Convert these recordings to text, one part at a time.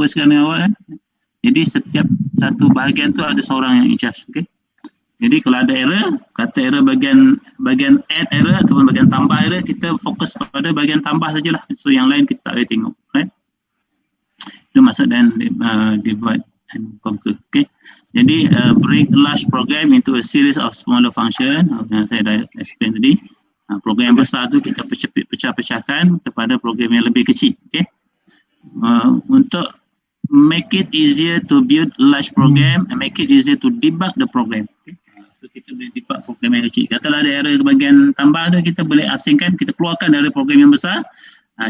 sekarang dengan awak kan. Jadi setiap satu bahagian tu ada seorang yang in charge. Okay. Jadi kalau ada error, kata error bagian add error ataupun bagian tambah error, kita fokus pada bagian tambah sajalah. So yang lain kita tak boleh tengok. Right? Itu maksud dan divide and conquer. Okay. Jadi break a large program into a series of smaller function. Yang saya dah explain tadi. Program yang besar tu kita pecah-pecahkan kepada program yang lebih kecil. Okay. Untuk make it easier to build large program and make it easier to debug the program. Okay. So kita boleh debug program yang kecil. Katalah ada error bahagian tambah tu, kita boleh asingkan, kita keluarkan dari program yang besar,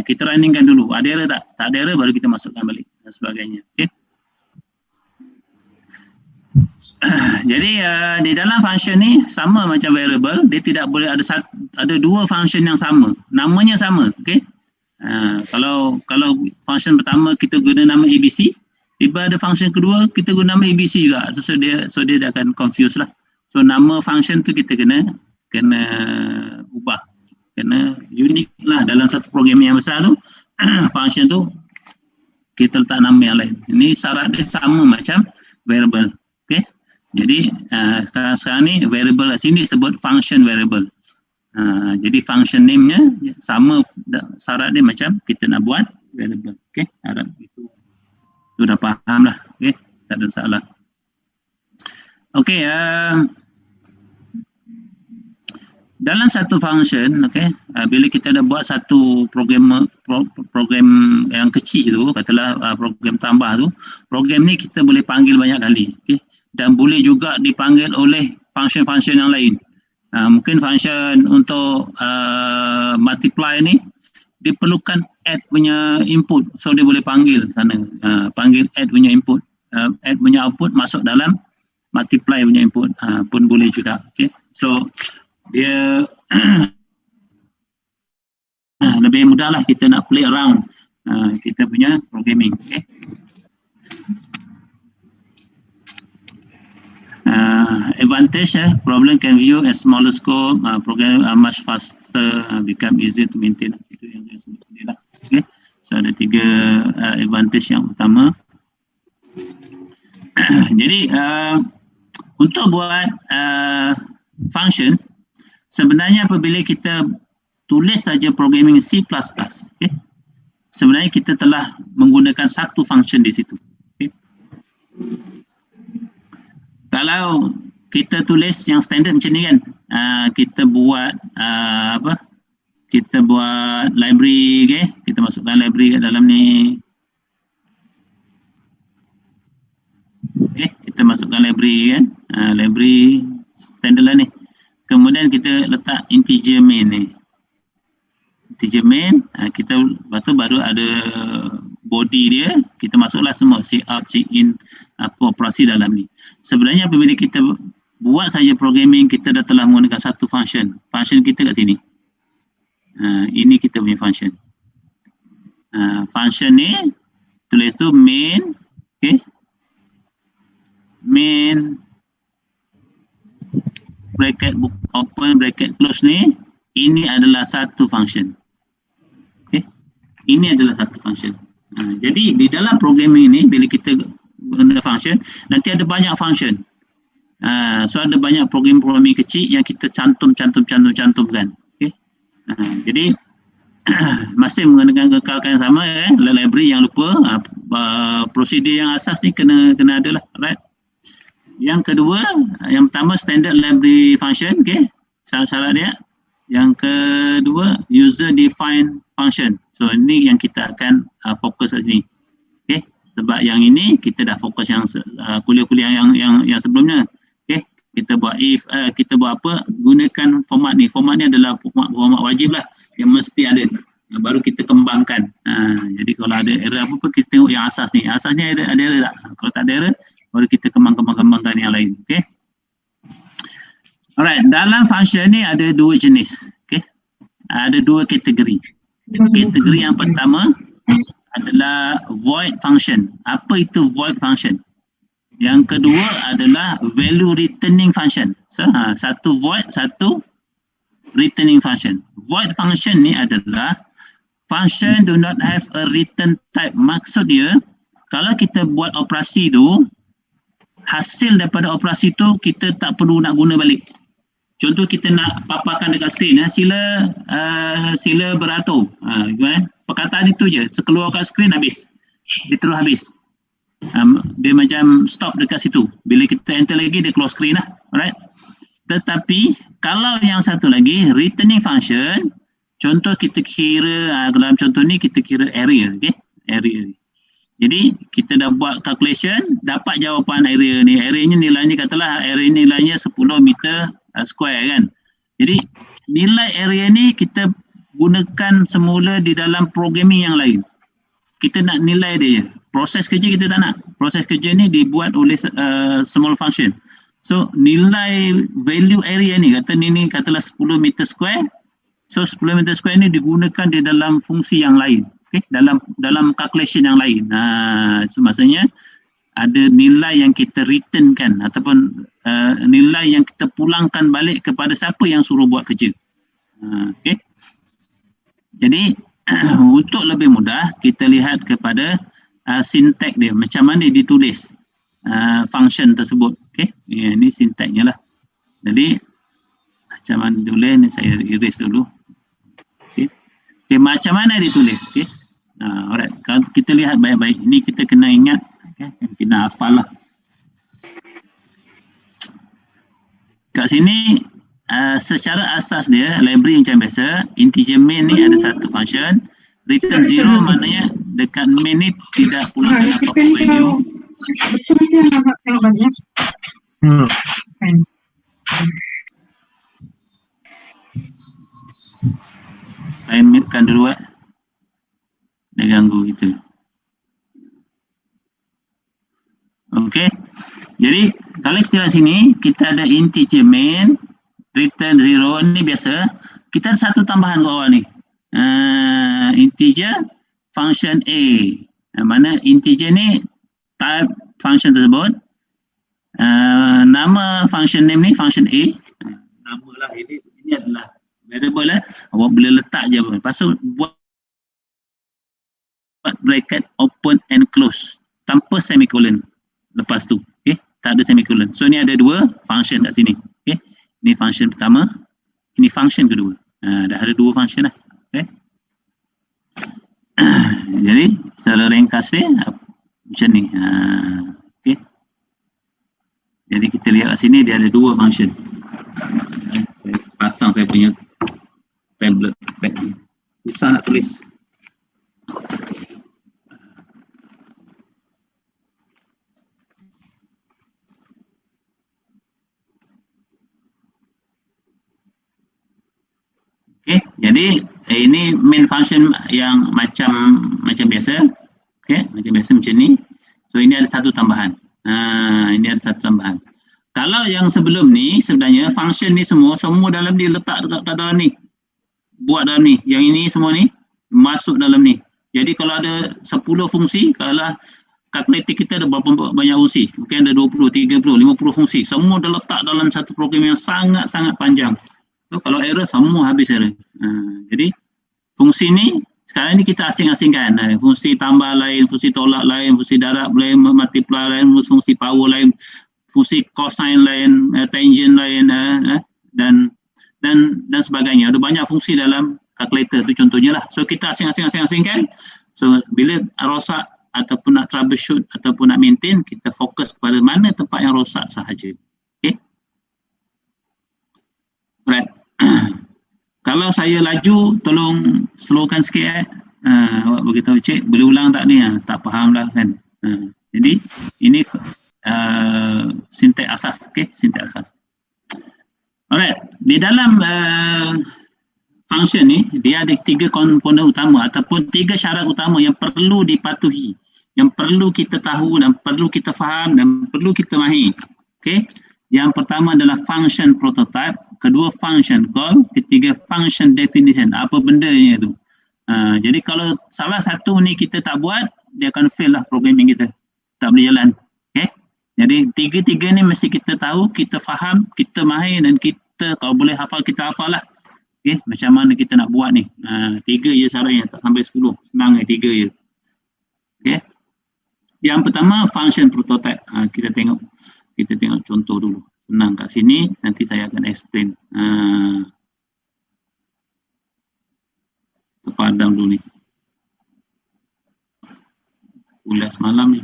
kita runningkan dulu. Ada error tak? Tak ada error baru kita masukkan balik dan sebagainya. Okay. Jadi di dalam function ni sama macam variable, dia tidak boleh ada dua function yang sama. Namanya sama. Okay. Kalau function pertama kita guna nama ABC, tiba ada function kedua kita guna nama ABC juga. So dia akan confuse lah. So nama function tu kita kena ubah, kena unik lah dalam satu program yang besar tu. Function tu kita letak nama yang lain. Ini syarat dia sama macam variable. Okay. Jadi sekarang ni variable kat sini sebut function variable. Jadi function name-nya sama, syarat dia macam kita nak buat variable. Okay. Harap itu dah faham lah. Okay. Tak ada masalah. Okay. Dalam satu function, okay, bila kita dah buat satu program yang kecil tu, katalah program tambah tu, program ni kita boleh panggil banyak kali, okay, dan boleh juga dipanggil oleh function-function yang lain. Mungkin function untuk multiply ni diperlukan add punya input, so dia boleh panggil sana, panggil add punya input, add punya output masuk dalam multiply punya input, pun boleh juga. Okay. So dia lebih mudah lah kita nak play around kita punya programming. Okay. Advantage, problem can view as smaller scope, program are much faster, become easier to maintain. Itu yang saya sebut tadi lah. Okay. So ada 3 advantage yang utama. Jadi untuk buat function, sebenarnya apabila kita tulis saja programming C++, okay, sebenarnya kita telah menggunakan satu function di situ. Okay. Kalau kita tulis yang standard macam ni kan, kita buat kita buat library, okay, kita masukkan library kat dalam ni. Okay, kita masukkan library kan, library standard lah ni. Kemudian kita letak integer main ni. Integer main, kita lepas tu baru ada body dia, kita masuklah semua C out, C in, apa operasi dalam ni. Sebenarnya apabila kita buat saja programming, kita dah telah menggunakan satu function. Function kita kat sini. Ini kita punya function. Function ni tulis tu main, okay. Main bracket open bracket close ni, ini adalah satu function. Okay. Ini adalah satu function. Jadi di dalam programming ni bila kita guna function, nanti ada banyak function. So ada banyak programming kecil yang kita cantumkan. Okay. Jadi masih menggunakan kekalkan yang sama, library yang lupa, prosedur yang asas ni kena ada lah, right? Yang kedua, yang pertama standard library function, okay, syarat-syarat dia. Yang kedua, user defined function. So ini yang kita akan fokus kat sini. Okay, sebab yang ini kita dah fokus yang kuliah-kuliah yang sebelumnya. Okay, kita buat if, kita buat apa, gunakan format ni. Format ni adalah format wajib lah, yang mesti ada. Baru kita kembangkan. Jadi kalau ada error apa-apa, kita tengok yang asas ni. Asasnya ada error tak? Kalau tak ada error, baru kita kembangkan yang lain. Okay. Alright, dalam function ni ada 2 jenis. Okay. Ada 2 kategori. Kategori yang pertama adalah void function. Apa itu void function? Yang kedua adalah value returning function. So, satu void, satu returning function. Void function ni adalah function do not have a return type. Maksud dia, kalau kita buat operasi tu, hasil daripada operasi tu kita tak perlu nak guna balik. Contoh kita nak paparkan dekat skrin, sila beratur. Perkataan itu je, keluar kat skrin habis. Dia terus habis. Dia macam stop dekat situ. Bila kita enter lagi, dia keluar skrin lah. Alright. Tetapi, kalau yang satu lagi, returning function, contoh kita kira, dalam contoh ni kita kira area. Okay? Area. Jadi, kita dah buat calculation, dapat jawapan area ni. Area ni nilainya, katalah area ni nilainya 10 meter square kan. Jadi, nilai area ni kita gunakan semula di dalam programming yang lain. Kita nak nilai dia je. Proses kerja kita tak nak. Proses kerja ni dibuat oleh small function. So, nilai value area ni, katalah 10 meter square. So, 10 meter square ni digunakan di dalam fungsi yang lain. Okay? Dalam calculation yang lain. So, maksudnya, ada nilai yang kita returnkan ataupun nilai yang kita pulangkan balik kepada siapa yang suruh buat kerja. Okay? Jadi, untuk lebih mudah, kita lihat kepada sintak dia. Macam mana ditulis function tersebut. Okay? Ini sintaknya lah. Jadi, macam mana ditulis ni saya erase dulu. Okay? Okay, macam mana ditulis. Okay? Alright. Kalau kita lihat baik-baik, ini kita kena ingat. Okay? Kena hafal lah. Kat sini, secara asas dia, library macam biasa, integer main ni ada satu function, return 0 maknanya dekat main ni tidak pulangkan apa-apa value. Saya mute-kan dulu dia ganggu kita. Okey. Jadi kalau kita lihat sini, kita ada integer main, return 0 ni biasa. Kita ada satu tambahan kat bawah ni. Integer function A. Mana integer ni type function tersebut. Nama function name ni function A. Nama lah ini adalah variable lah. Awak boleh letak je. Lepas tu buat bracket open and close tanpa semicolon. Lepas tu, okay? Tak ada semicolon. So ni ada dua function kat sini. Okay? Ini function pertama, ini function kedua. Dah ada dua function lah. Okay? Jadi, secara ringkas dia macam ni. Okay? Jadi kita lihat kat sini dia ada dua function. Saya pasang saya punya tablet pad ni. Susah nak tulis. Okay, jadi ini main function yang macam biasa. Okay, macam biasa macam ni. So ini ada satu tambahan. Ini ada satu tambahan. Kalau yang sebelum ni sebenarnya function ni semua dalam ni letak dekat dalam ni. Buat dalam ni. Yang ini semua ni masuk dalam ni. Jadi kalau ada 10 fungsi, kalau kalkulator kita ada berapa banyak fungsi? Mungkin ada 20, 30, 50 fungsi. Semua dah letak dalam satu program yang sangat-sangat panjang. So, kalau error, semua habis error. Jadi, fungsi ni, sekarang ni kita asing-asingkan. Fungsi tambah lain, fungsi tolak lain, fungsi darab lain, multiply lain, fungsi power lain, fungsi cosine lain, tangent lain, dan sebagainya. Ada banyak fungsi dalam calculator tu contohnya lah. So, kita asing-asingkan. So, bila rosak ataupun nak troubleshoot ataupun nak maintain, kita fokus kepada mana tempat yang rosak sahaja. Okay? Right. Kalau saya laju, tolong slowkan sikit. Awak beritahu cik, boleh ulang tak ni? Tak faham lah kan. Jadi, ini sintak asas. Okay? Sintak asas. Alright. Di dalam function ni, dia ada 3 komponen utama ataupun 3 syarat utama yang perlu dipatuhi. Yang perlu kita tahu dan perlu kita faham dan perlu kita mahir. Okay? Yang pertama adalah function prototype, kedua function call, ketiga function definition. Apa bendanya tu? Jadi kalau salah satu ni kita tak buat, dia akan fail lah programming kita. Tak boleh jalan. Okay? Jadi tiga-tiga ni mesti kita tahu, kita faham, kita mahir dan kita kalau boleh hafal, kita hafal lah. Okay? Macam mana kita nak buat ni. 3 je syaratnya, tak sampai 10. Senang 3 je. Okay? Yang pertama function prototype. Kita tengok contoh dulu. Senang kat sini, nanti saya akan explain. Terpadam dulu ni. Ulas malam ni.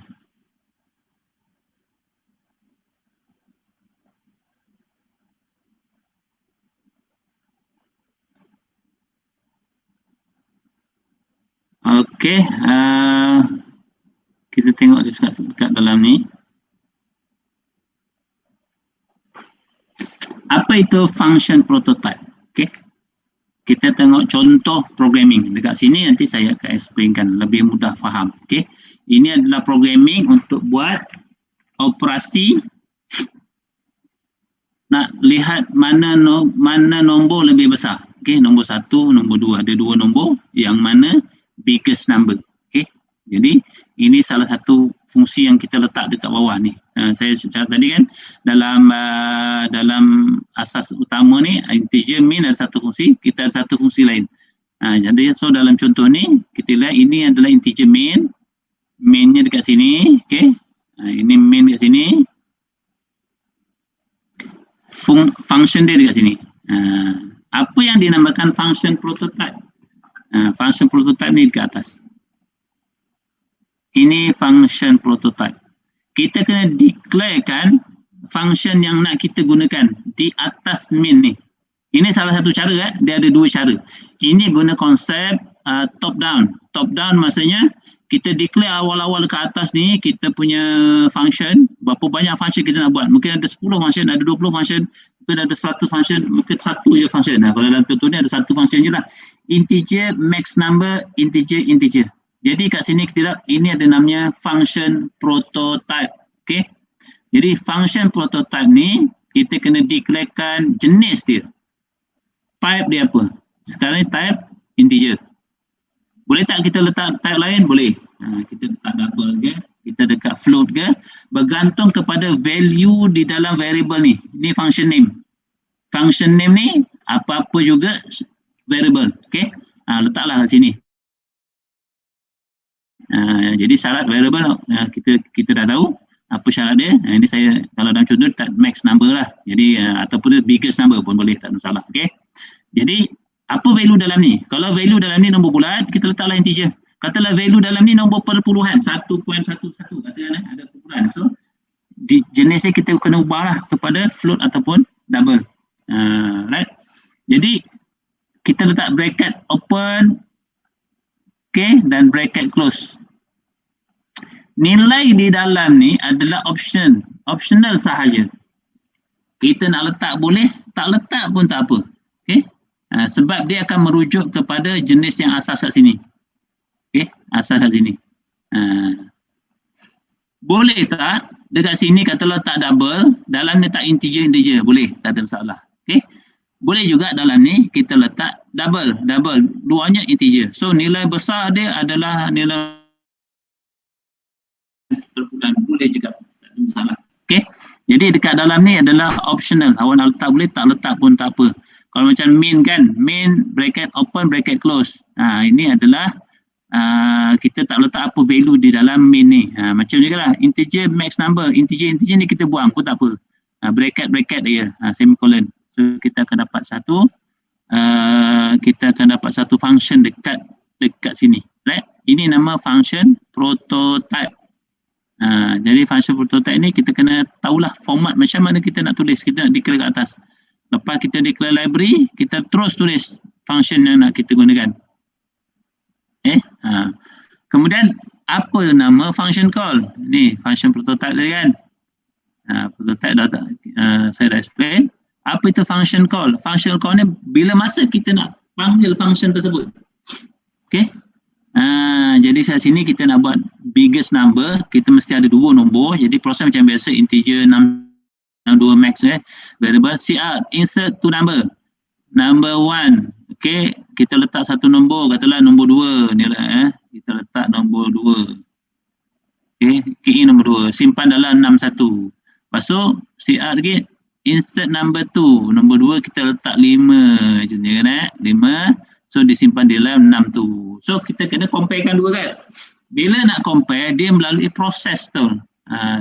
Okey, kita tengok dekat dalam ni. Apa itu function prototype? Okey. Kita tengok contoh programming. Dekat sini nanti saya akan explainkan lebih mudah faham. Okey. Ini adalah programming untuk buat operasi nak lihat mana nombor lebih besar. Okey, nombor 1, nombor 2. Ada dua nombor yang mana biggest number. Okey. Jadi ini salah satu fungsi yang kita letak dekat bawah ni. Saya cakap tadi kan dalam asas utama ni integer min ada satu fungsi, kita ada satu fungsi lain. Jadi so dalam contoh ni kita lihat ini adalah integer min. Mainnya dekat sini, okey. Ini main dekat sini. Function dia dekat sini. Apa yang dinamakan function prototype? Function prototype ni dekat atas. Ini function prototype. Kita kena declarekan function yang nak kita gunakan di atas main ni. Ini salah satu cara. Dia ada dua cara. Ini guna konsep top down. Top down maksudnya kita declare awal-awal ke atas ni kita punya function. Berapa banyak function kita nak buat. Mungkin ada 10 function, ada 20 function, mungkin ada 100 function, mungkin satu je function. Kalau dalam contoh ni ada satu function je lah. Integer, max number, integer. Jadi kat sini kita lihat ini ada namanya function prototype. Okay. Jadi function prototype ni kita kena declarekan jenis dia. Type dia apa? Sekarang ni type integer. Boleh tak kita letak type lain? Boleh. Kita letak double ke? Kita dekat float ke? Bergantung kepada value di dalam variable ni. Ini function name. Function name ni apa-apa juga variable. Okay. Letaklah kat sini. Jadi syarat variable kita dah tahu apa syarat dia. Ini saya kalau dalam contoh tak max number lah. Jadi ataupun biggest number pun boleh, tak ada masalah. Okey. Jadi apa value dalam ni? Kalau value dalam ni nombor bulat, kita letaklah integer. Katalah value dalam ni nombor perpuluhan 1.11 katakan ada perpuluhan. So jenis ni kita kena ubahlah kepada float ataupun double. Right. Jadi kita letak bracket open, okay, dan bracket close. Nilai di dalam ni adalah optional sahaja. Kita nak letak boleh, tak letak pun tak apa. Okay. Sebab dia akan merujuk kepada jenis yang asas kat sini. Okay, asas kat sini. Boleh tak dekat sini kata letak double, dalam ni tak integer, boleh, tak ada masalah. Okay. Boleh juga dalam ni kita letak double, duanya integer. So nilai besar dia adalah nilai perpuluhan, boleh juga, tak ada masalah. Okay. Jadi dekat dalam ni adalah optional. Awak nak letak boleh, tak letak pun tak apa. Kalau macam main kan, main bracket open, bracket close. Ini adalah kita tak letak apa value di dalam main ni. Macam juga lah, integer max number, integer ni kita buang pun tak apa. Bracket dia, semicolon. So kita akan dapat satu function dekat sini, right? Ini nama function prototype. Jadi function prototype ni kita kena tahulah format macam mana kita nak tulis, kita nak declare kat atas. Lepas kita declare library, kita terus tulis function yang nak kita gunakan. Kemudian apa nama function call? Ni function prototype tadi kan. Prototype saya dah explain. Apa itu function call? Function call ni bila masa kita nak panggil function tersebut. Okay. Jadi saat sini kita nak buat biggest number, kita mesti ada dua nombor. Jadi proses macam biasa, integer 62 max variable cout, insert to number 1. Okay, kita letak satu nombor, katalah nombor 2 ni lah. Kita letak nombor 2. Okay, key in nombor 2, simpan dalam 61. Lepas tu cout lagi, insert number 2, nombor 2 kita letak 5 macam ni kan, 5. So disimpan di dalam 6 tu. So kita kena comparekan dua kan. Bila nak compare, dia melalui proses tu.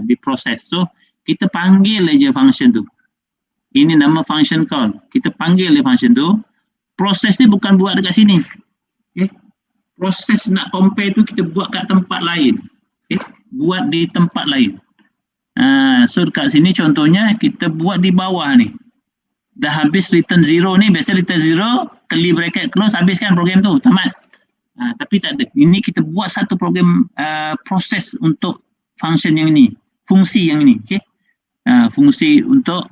Diproses. So, kita panggil aja function tu. Ini nama function call. Kita panggil dia function tu. Proses ni bukan buat dekat sini. Okay. Proses nak compare tu kita buat kat tempat lain. Okay. Buat di tempat lain. So dekat sini contohnya kita buat di bawah ni. Dah habis return 0 ni. Biasa return 0, curly bracket close, habiskan program tu. Tamat. Tapi tak ada. Ini kita buat satu program proses untuk function yang ini. Fungsi yang ini. Okay. Fungsi untuk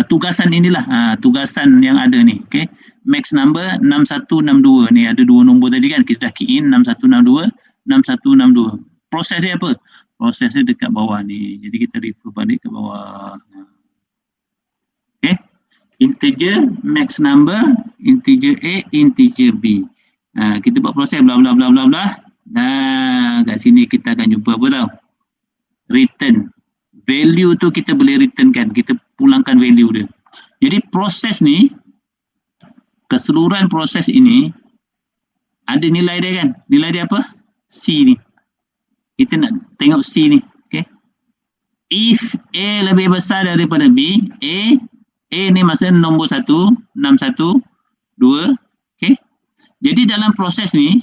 tugasan inilah. Tugasan yang ada ni. Okay. Max number 6162. Ni ada dua nombor tadi kan. Kita dah key in 6162, 6162. Proses dia apa? Proses dia dekat bawah ni. Jadi kita refer balik ke bawah. Okay. Integer max number, integer A, integer B. Kita buat proses bla bla bla bla bla. Kat sini kita akan jumpa apa tau? Return. Value tu kita boleh return kan. Kita pulangkan value dia. Jadi proses ni, keseluruhan proses ini ada nilai dia kan. Nilai dia apa? C ni. Kita nak tengok C ni. Okay. If A lebih besar daripada B, A ni maksudnya nombor 1, 612. Okay. Jadi dalam proses ni,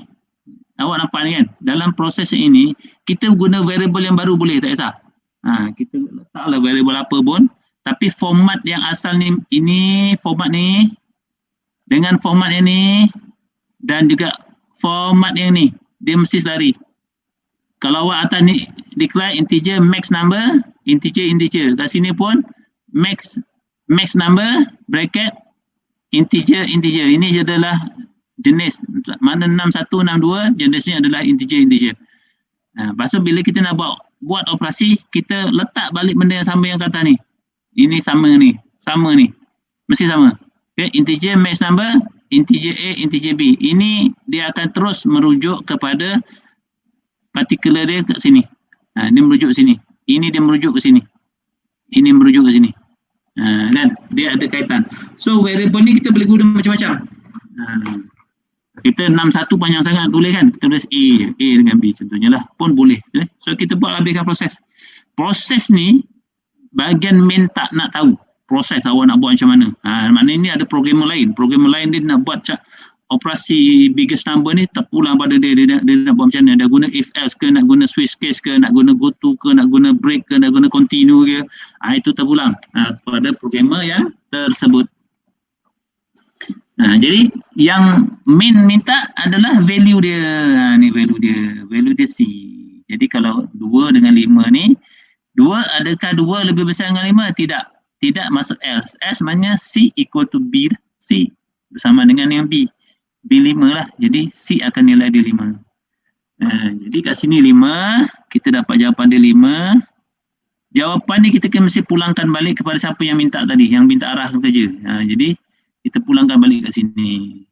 awak nampak ni kan, dalam proses ini, kita guna variable yang baru boleh, tak kisah. Kita letaklah variable apa pun, tapi format yang asal ni, ini format ni, dengan format yang ni, dan juga format yang ni, dia mesti selari. Kalau awak atas ni, declare integer max number, integer. Kat sini pun, max number, bracket, integer. Ini adalah jenis, mana 6162 jenisnya adalah integer. Lepas tu bila kita nak buat operasi, kita letak balik benda yang sama yang kata ni. Ini sama ni, mesti sama. Okay, integer max number, integer A, integer B. Ini dia akan terus merujuk kepada particular dia kat sini. Dia merujuk ke sini. Ini dia merujuk ke sini. Ini merujuk ke sini. Kan? Dia ada kaitan. So variable ni kita boleh guna macam-macam. Kita 61 panjang sangat tulis kan. Kita tulis A dengan B contohnya lah. Pun boleh. So kita buat habiskan proses. Proses ni bahagian main tak nak tahu. Proses awak nak buat macam mana. Maknanya ni ada programmer lain. Programmer lain dia nak buat operasi biggest number ni terpulang pada dia. Dia nak buat macam mana. Dia guna if else ke, nak guna switch case ke, nak guna go to ke, nak guna break ke, nak guna continue ke. Itu terpulang pada programmer yang tersebut. Jadi yang main minta adalah value dia. Ni value dia C. Jadi kalau 2 dengan 5 ni, 2 adakah 2 lebih besar dengan 5? Tidak masuk else. Else maknanya C equal to B. C bersama dengan yang B. B5 lah. Jadi C akan nilai dia 5. Jadi kat sini 5, kita dapat jawapan dia 5. Jawapan ni kita mesti pulangkan balik kepada siapa yang minta tadi, yang minta arah kerja. Jadi kita pulangkan balik kat sini.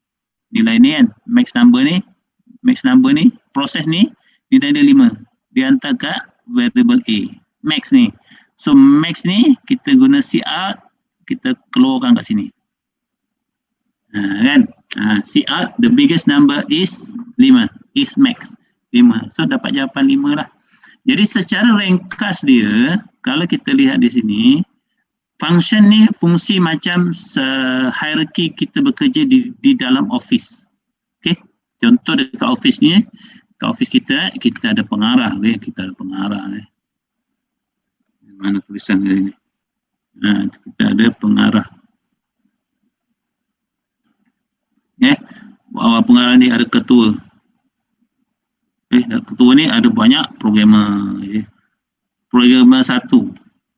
Nilai ni kan, max number ni, proses ni, nilai dia 5. Dia hantar kat variable A. Max ni. So max ni, kita guna C out, kita keluarkan kat sini. Kan? C out, the biggest number is 5. Is max. 5. So dapat jawapan 5 lah. Jadi secara ringkas dia, kalau kita lihat di sini, function ni fungsi macam hierarchy kita bekerja di dalam office. Okay. Contoh dekat office ni, kat office kita ada pengarah. Kita ada pengarah. Mana tulisan dia ni? Kita ada pengarah. Bawah pengarah ni ada ketua. Ketua ni ada banyak programmer. Programmer 1,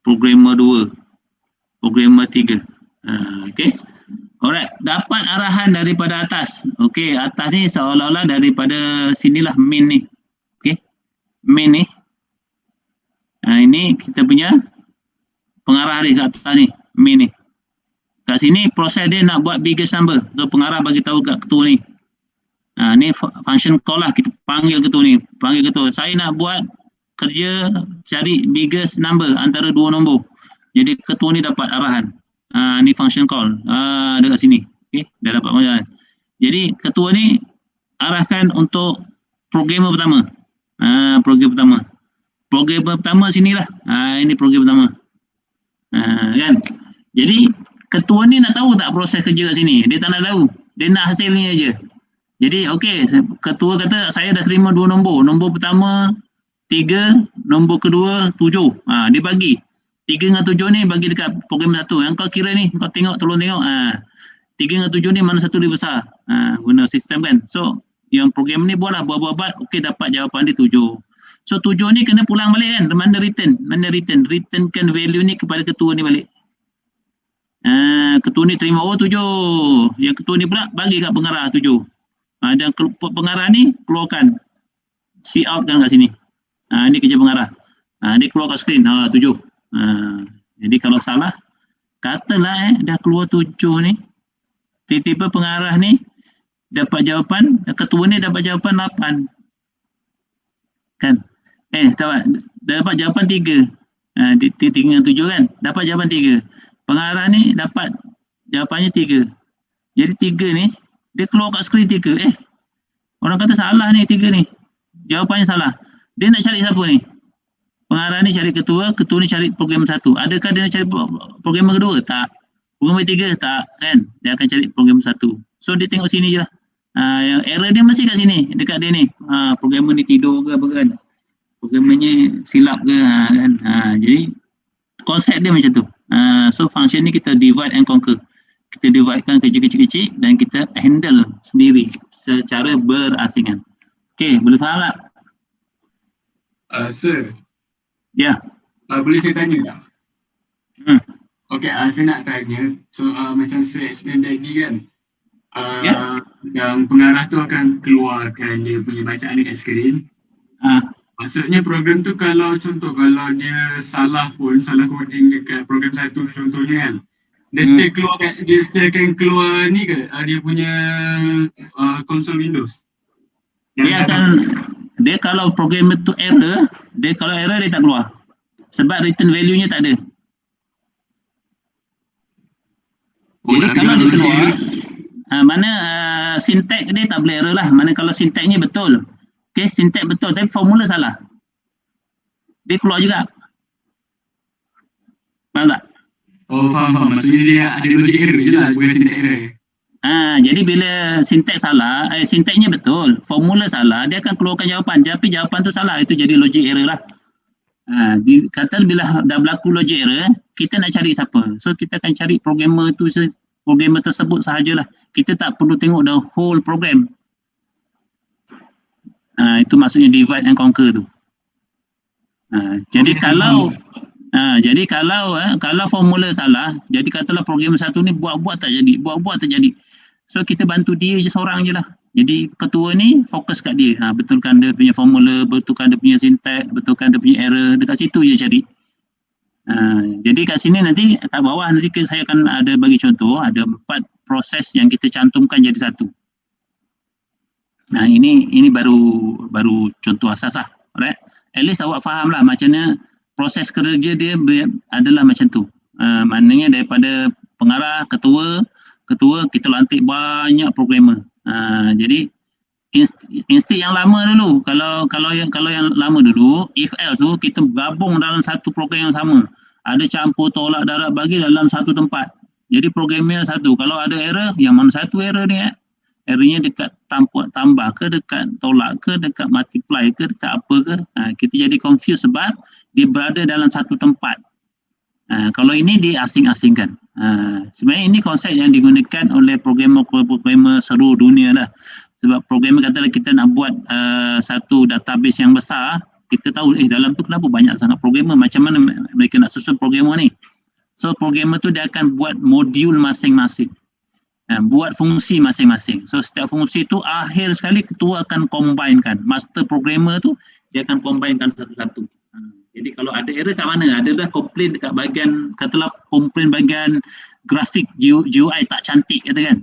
programmer 2. Programmer 3. Okay. Alright. Dapat arahan daripada atas. Okay. Atas ni seolah-olah daripada sinilah main ni. Okay. Main ni. Ini kita punya pengarah dia kat atas ni. Main ni. Kat sini proses dia nak buat biggest number. So pengarah bagi tahu kat ketua ni. Ni function call lah. Kita panggil ketua ni. Panggil ketua. Saya nak buat kerja cari biggest number antara dua nombor. Jadi ketua ni dapat arahan. Ni function call. Dekat sini. Okay. Dah dapat arahan. Jadi ketua ni arahkan untuk programmer pertama. Program pertama. Program pertama sinilah. Ini program pertama. Kan? Jadi ketua ni nak tahu tak proses kerja kat sini? Dia tak nak tahu. Dia nak hasilnya je. Jadi okey, ketua kata saya dah terima 2 nombor. Nombor pertama 3, nombor kedua 7. Dia bagi. 3 dengan 7 ni bagi dekat program 1. Yang kau kira ni, kau tengok, tolong tengok. 3 dengan 7 ni mana satu lebih besar? Guna sistem kan. So yang program ni buatlah buat-buat, okey dapat jawapan dia 7. So 7 ni kena pulang balik kan. Mana return? Returnkan value ni kepada ketua ni balik. Ketua ni terima 7. Yang ketua ni pula bagi kat pengarah 7. Dan pengarah ni keluarkan. See out kan kat sini. Ini kerja pengarah. Dia keluar kat skrin. 7. Jadi kalau salah, katalah dah keluar 7 ni. Tiba-tiba pengarah ni dapat jawapan, ketua ni dapat jawapan 8. Kan? Dapat jawapan 3. 3 dengan 7 kan? Dapat jawapan 3. Pengarah ni dapat jawapannya 3. Jadi 3 ni, dia keluar kat skrin 3. Orang kata salah ni 3 ni. Jawapannya salah. Dia nak cari siapa ni? Pengarah ni cari ketua ni cari program 1. Adakah dia nak cari program kedua? Tak. Program 3? Tak. Kan? Dia akan cari program 1. So dia tengok sini je lah. Yang error dia mesti kat sini. Dekat dia ni. Programmer ni tidur ke apa kan? Programmernya silap ke kan? Jadi konsep dia macam tu. So function ni kita divide and conquer. Kita dividekan kecil-kecil dan kita handle sendiri secara berasingan. Okey, boleh faham tak? Sir. Ya. Boleh saya tanya tak? Okey, saya nak tanya. So macam saya explain tadi kan. Yang pengarah tu akan keluarkan dia punya bacaan dekat skrin. Maksudnya program tu kalau dia salah coding dekat program 1 contohnya kan. Dia still akan keluar ni ke? Dia punya console Windows. Dia kalau program itu error, dia tak keluar. Sebab return value-nya tak ada. Jadi kalau dia keluar, mana syntax dia tak boleh error lah. Mana kalau syntaxnya betul. Okey, syntax betul tapi formula salah. Dia keluar juga. Faham tak? Faham. Maksudnya dia ada logic error je lah, bukan syntax error. Jadi bila syntax salah, syntaxnya betul, formula salah, dia akan keluarkan jawapan. Tapi jawapan tu salah, itu jadi logic error lah. Kata bila dah berlaku logic error, kita nak cari siapa? So kita akan cari programmer tersebut sahajalah. Kita tak perlu tengok the whole program. Itu maksudnya divide and conquer tu. Jadi kalau formula salah, jadi katalah program 1 ni buat-buat tak jadi. So kita bantu dia je seorang je lah. Jadi ketua ni fokus kat dia. Betulkan dia punya formula, betulkan dia punya syntax, betulkan dia punya error. Dekat situ je cari. Jadi kat sini nanti kat bawah nanti saya akan ada bagi contoh, ada 4 proses yang kita cantumkan jadi satu. Ini baru contoh asas lah. Alright? At least awak faham lah macam mana proses kerja dia adalah macam tu. Maknanya daripada pengarah, ketua kita lantik banyak programmer. Jadi instead yang lama dulu, kalau yang lama dulu, if else tu kita gabung dalam satu program yang sama. Ada campur tolak darab bagi dalam satu tempat. Jadi programnya satu. Kalau ada error, yang mana satu error ni errornya dekat tambah ke, dekat tolak ke, dekat multiply ke, dekat apa ke. Kita jadi confused sebab dia berada dalam satu tempat. Kalau ini diasing-asingkan. Sebenarnya ini konsep yang digunakan oleh programmer seluruh dunia lah. Sebab programmer katalah kita nak buat satu database yang besar, kita tahu dalam tu kenapa banyak sangat programmer, macam mana mereka nak susun programmer ni. So programmer tu dia akan buat modul masing-masing. Buat fungsi masing-masing. So setiap fungsi tu akhir sekali ketua akan combinekan. Master programmer tu dia akan combinekan satu-satu. Jadi kalau ada error kat mana? Ada dah komplain dekat bahagian, katalah komplain bahagian grafik GUI tak cantik kata kan.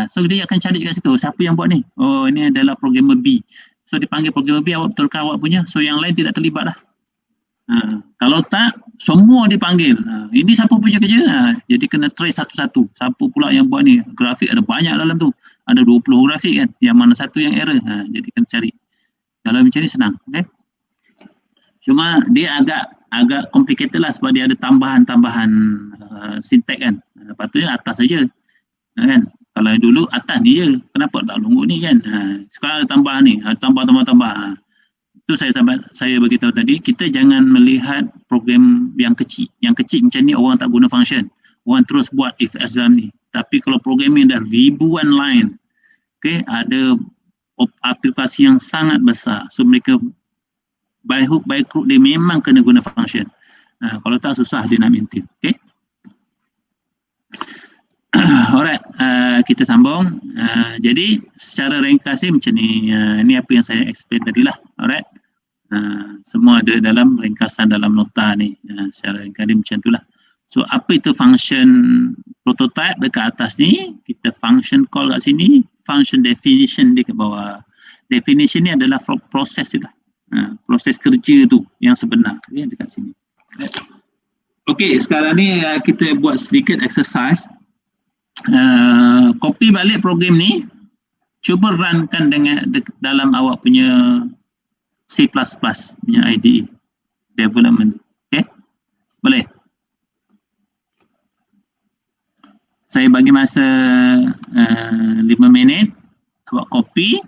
So dia akan cari kat situ, siapa yang buat ni? Oh, ini adalah programmer B. So dipanggil programmer B, awak betulkan awak punya. So yang lain tidak terlibat lah. Kalau tak, semua dipanggil. Ini siapa punya kerja? Jadi kena trace satu-satu. Siapa pula yang buat ni? Grafik ada banyak dalam tu. Ada 20 grafik kan. Yang mana satu yang error? Jadi kena cari. Kalau macam ni senang. Okay? Cuma dia agak complicated lah sebab dia ada tambahan sintek kan. Patutnya atas saja. Kan? Kalau dulu atas ni je. Kenapa tak lungut ni kan? Sekarang ada tambahan ni. Ada tambah. Itu saya beritahu tadi, kita jangan melihat program yang kecil. Yang kecil macam ni orang tak guna function. Orang terus buat if else dalam ni. Tapi kalau program yang dah ribuan line, okay, ada aplikasi yang sangat besar. So mereka by hook by crook dia memang kena guna function. Kalau tak susah dia nak maintain. Okay. Alright, kita sambung. Jadi secara ringkas macam ni. Ini apa yang saya explain tadi lah. Alright. Semua ada dalam ringkasan dalam nota ni. Secara ringkas dia macam tu lah. So apa itu function prototype dekat atas ni? Kita function call kat sini. Function definition dia kat bawah. Definition ni adalah proses tu lah. Proses kerja tu yang sebenar. Okay, dekat sini. Okay, sekarang ni kita buat sedikit exercise. Copy balik program ni, cuba runkan dalam awak punya C++ punya IDE development. Okay, boleh? Saya bagi masa 5 minit, awak copy.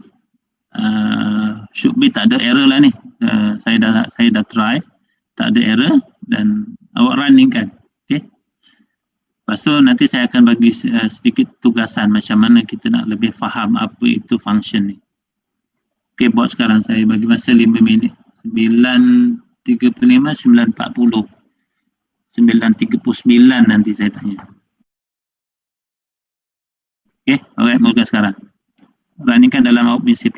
Should be tak ada error lah ni. Saya dah try, tak ada error dan awak running kan. Okay. Lepas tu nanti saya akan bagi sedikit tugasan macam mana kita nak lebih faham apa itu function ni. Okay, buat sekarang. Saya bagi masa 5 minit. 9.35, 9.40. 9.39 nanti saya tanya. Okay, alright, mula sekarang. Runningkan dalam Output C++.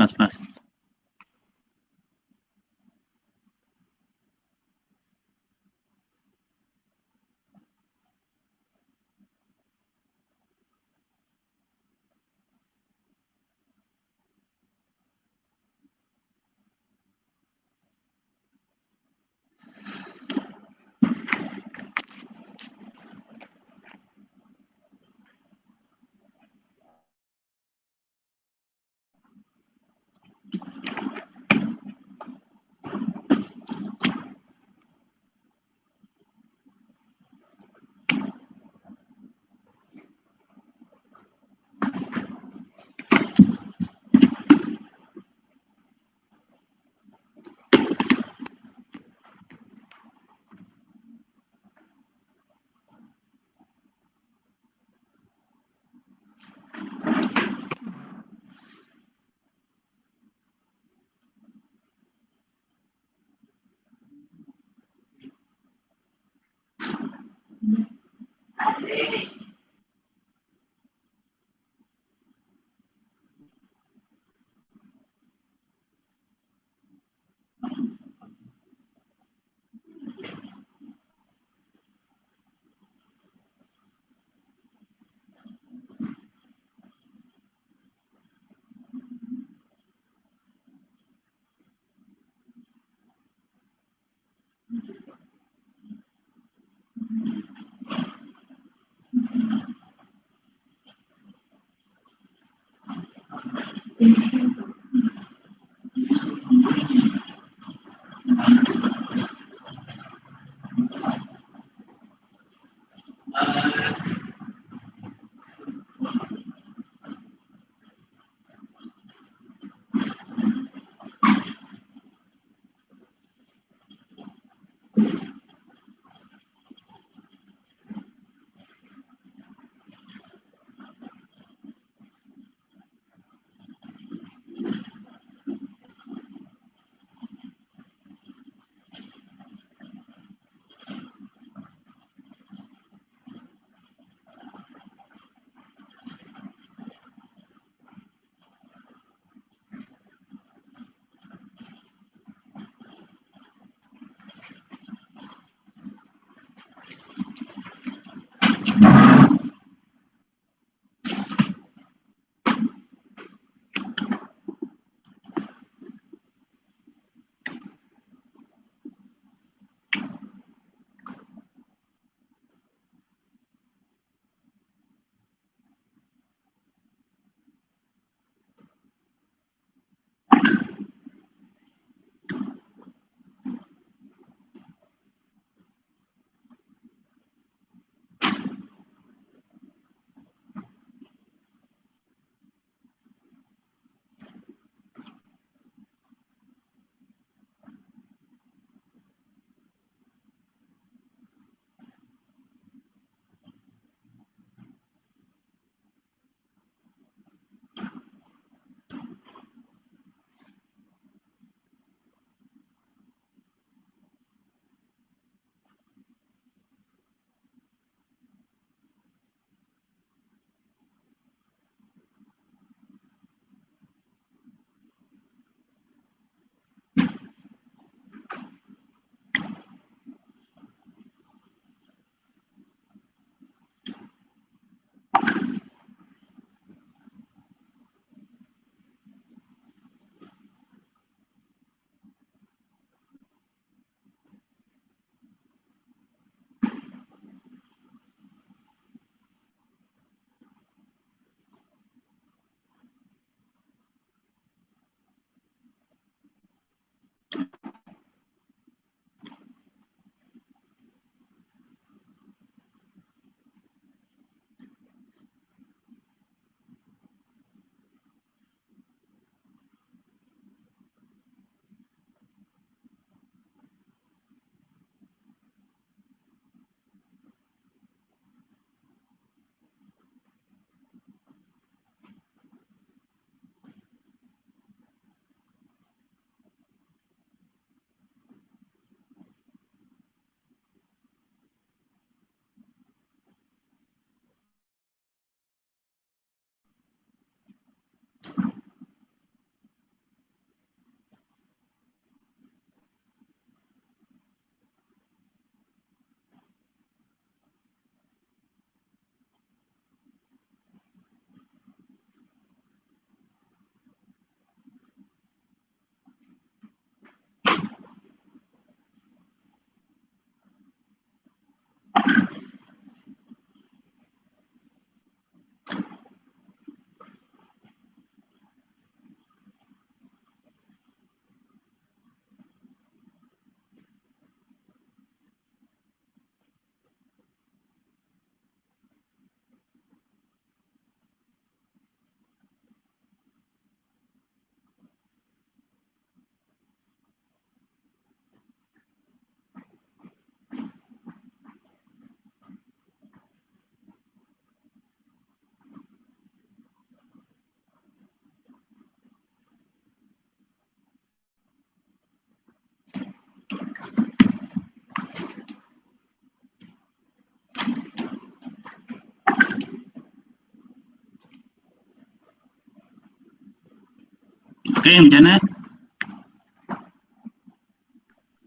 Okey, macam mana?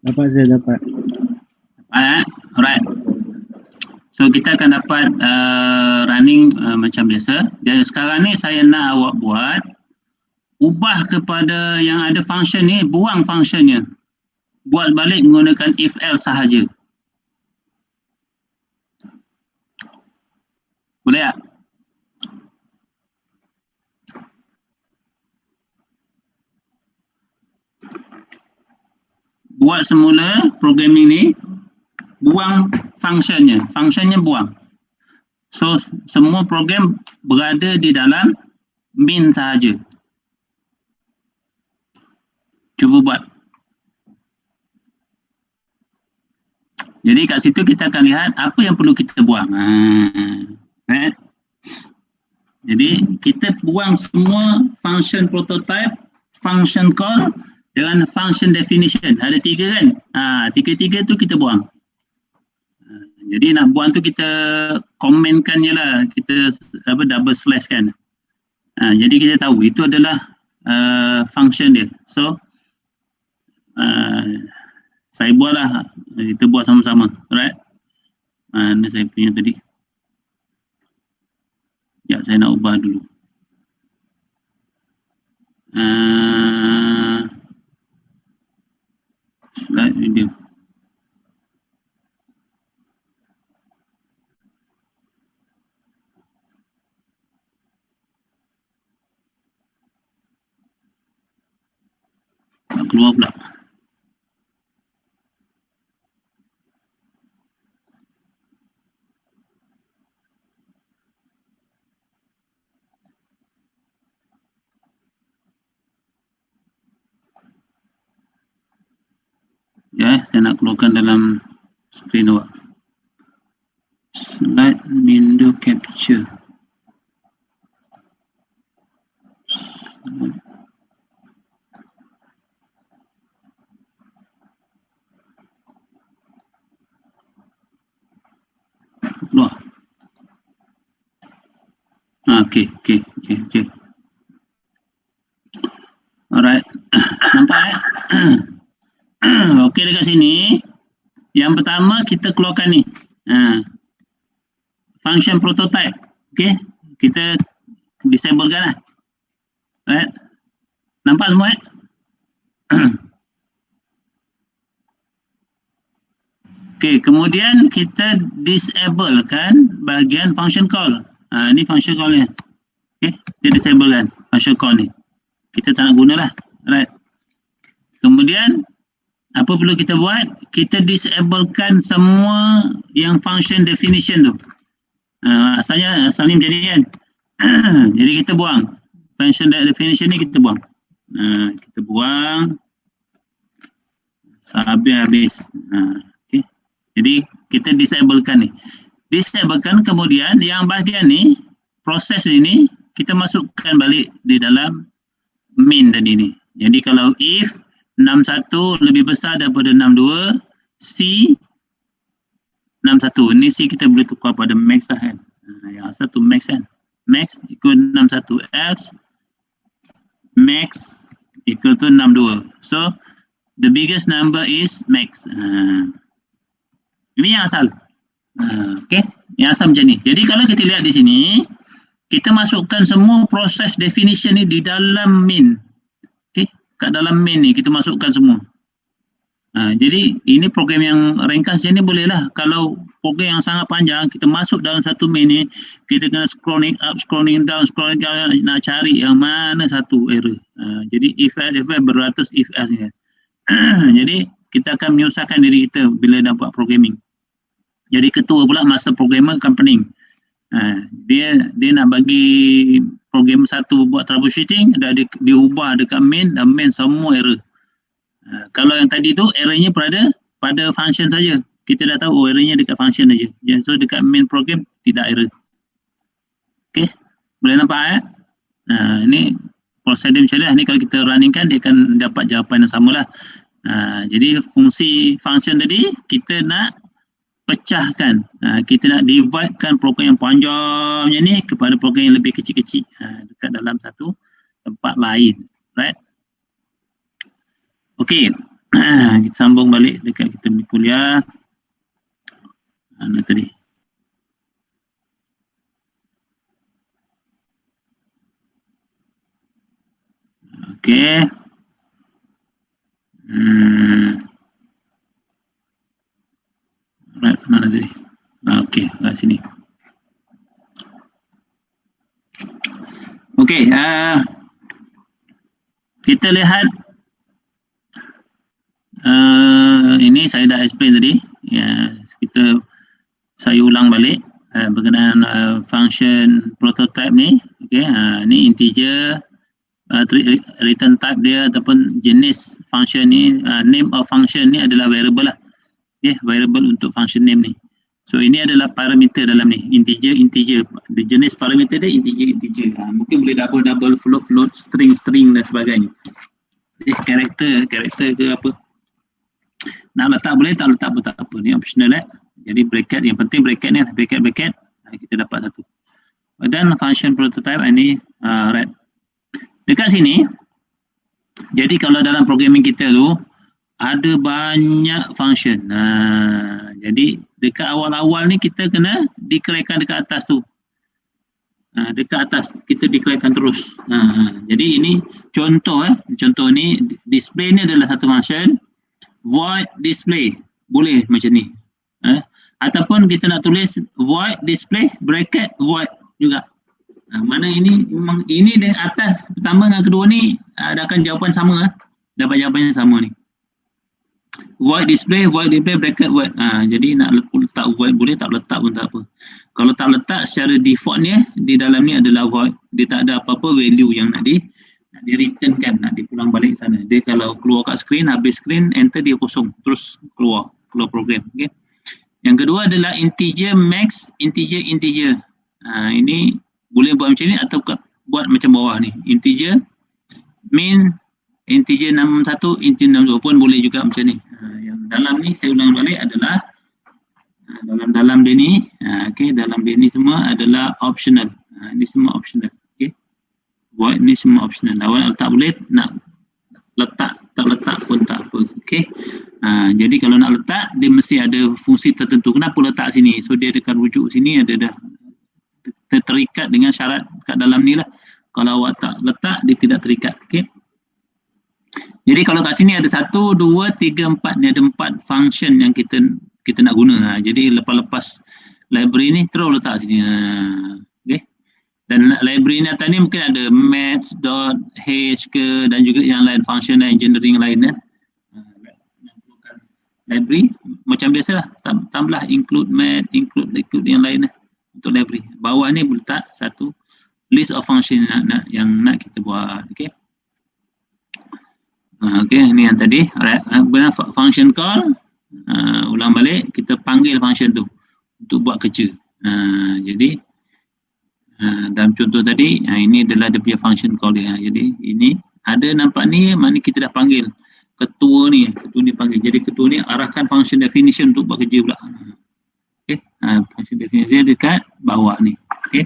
Dapat saya dapat. Alright. So kita akan dapat running macam biasa. Dan sekarang ni saya nak awak buat ubah kepada yang ada function ni, buang functionnya. Buat balik menggunakan if else sahaja. Boleh tak? Buat semula programming ni, buang functionnya buang. So semua program berada di dalam main sahaja. Cuba buat. Jadi kat situ kita akan lihat apa yang perlu kita buang. Right? Jadi kita buang semua function prototype, function call dengan function definition. Ada 3 kan? Tiga-tiga tu kita buang. Jadi nak buang tu kita komenkan je lah. Kita double slash kan. Jadi kita tahu itu adalah function dia. So saya buatlah. Kita buat sama-sama. Alright. Mana saya punya tadi? Ya, saya nak ubah dulu. Slide video. Tak keluar pula. Ya, saya nak keluarkan dalam skrin awak. Slide window capture. Keluar. Okey. Alright. Nampak Okey dekat sini. Yang pertama kita keluarkan ni. Function prototype. Okey. Kita disablekan lah. Right. Nampak semua Okey, kemudian kita disablekan bahagian function call. Ni function call ni. Okey, kita disablekan function call ni. Kita tak nak gunalah. Right. Kemudian apa perlu kita buat? Kita disablekan semua yang function definition tu. Asalnya macam ni kan. Jadi kita buang. Function definition ni kita buang. Kita buang sampai habis. Okay. Jadi kita disablekan ni. Disablekan kemudian yang bahagian ni, proses ini kita masukkan balik di dalam main tadi ni. Jadi kalau if 61 lebih besar daripada 62, C 61. Ini C kita boleh tukar pada max lah kan. Yang asal tu max kan. Max equal 61, else max equal to 62. So the biggest number is max. Ini yang asal. Okay, yang asal macam ni. Jadi kalau kita lihat di sini, kita masukkan semua proses definition ni di dalam main. Okay, kat dalam main ni kita masukkan semua. Jadi ini program yang ringkas ni bolehlah. Kalau program yang sangat panjang, kita masuk dalam satu main ni, kita kena scrolling up, scrolling down, nak cari yang mana satu error. Jadi if beratus if else ni. Jadi kita akan menyusahkan diri kita bila nak buat programming. Jadi ketua pula master programmer company. Dia nak bagi program satu buat troubleshooting, dah diubah dekat main, dan main semua error. Kalau yang tadi tu errornya pada function saja. Kita dah tahu errornya dekat function saja. So dekat main program tidak error. Okey, boleh nampak ini prosedur macam ni. Kalau kita runningkan dia akan dapat jawapan yang samalah. Jadi fungsi function tadi kita nak pecahkan. Kita nak dividekan program yang panjangnya ni kepada program yang lebih kecil-kecil dekat dalam satu tempat lain. Right? Okey. Kita sambung balik dekat kita punya kuliah. Mana tadi? Okey. Right, mana tadi? Okey, kat sini. Okey, kita lihat ini saya dah explain tadi. Ya, saya ulang balik berkenaan function prototype ni. Okey, ni integer, return type dia ataupun jenis function ni, name of function ni adalah variable lah. Okey, variable untuk function name ni. So ini adalah parameter dalam ni, integer. The jenis parameter dia integer. Mungkin boleh double, float, string dan sebagainya. Karakter ke apa. Nak letak boleh, tak letak pun tak apa. Ni optional Jadi bracket, yang penting bracket ni, bracket kita dapat satu. Dan function prototype ini right. Dekat sini, jadi kalau dalam programming kita tu ada banyak function. Jadi dekat awal-awal ni kita kena declarekan dekat atas tu. Dekat atas kita declarekan terus. Jadi ini contoh contoh ni display ni adalah satu function. Void display boleh macam ni. Ataupun kita nak tulis void display bracket void juga. Mana ini memang ini dengan atas pertama dengan kedua ni akan jawapan sama dapat jawapan yang sama ni. Void display bracket void. Jadi nak letak void boleh, tak letak pun tak apa. Kalau tak letak secara defaultnya di dalam ni adalah void. Dia tak ada apa-apa value yang nak di return kan, nak dipulang balik sana. Dia kalau keluar kat screen, habis screen, enter dia kosong. Terus keluar program. Okay. Yang kedua adalah integer max, integer. Ini boleh buat macam ni atau buat macam bawah ni. Integer min, integer 61, integer 62 pun boleh juga macam ni. Yang dalam ni saya ulang balik adalah dalam dia ni, okey, dalam dia ni semua adalah optional. Ini semua optional. Okey. Void ni semua optional. Awak nak letak boleh, nak letak tak letak pun tak apa. Okey. Jadi kalau nak letak dia mesti ada fungsi tertentu. Kenapa letak sini? So dia akan rujuk sini ada dah terikat dengan syarat kat dalam ni lah. Kalau awak tak letak dia tidak terikat. Okey. Jadi kalau kat sini ada 1, 2, 3, 4 ni ada 4 function yang kita nak guna. Jadi lepas library ni terus letak sini. Okey. Dan library ni atas ni mungkin ada maths.h ke dan juga yang lain function dan engineering lain library macam biasalah, tambah include math, include yang lain untuk library. Bawah ni letak satu list of function yang nak kita buat. Okey. Okey, ni yang tadi. Benar function call, ulang balik, kita panggil function tu untuk buat kerja. Jadi dalam contoh tadi, ini adalah dia punya function call dia. Jadi ini ada nampak ni, mana kita dah panggil ketua ni panggil. Jadi ketua ni arahkan function definition untuk buat kerja pula. Okey, function definition dekat bawah ni. Okey.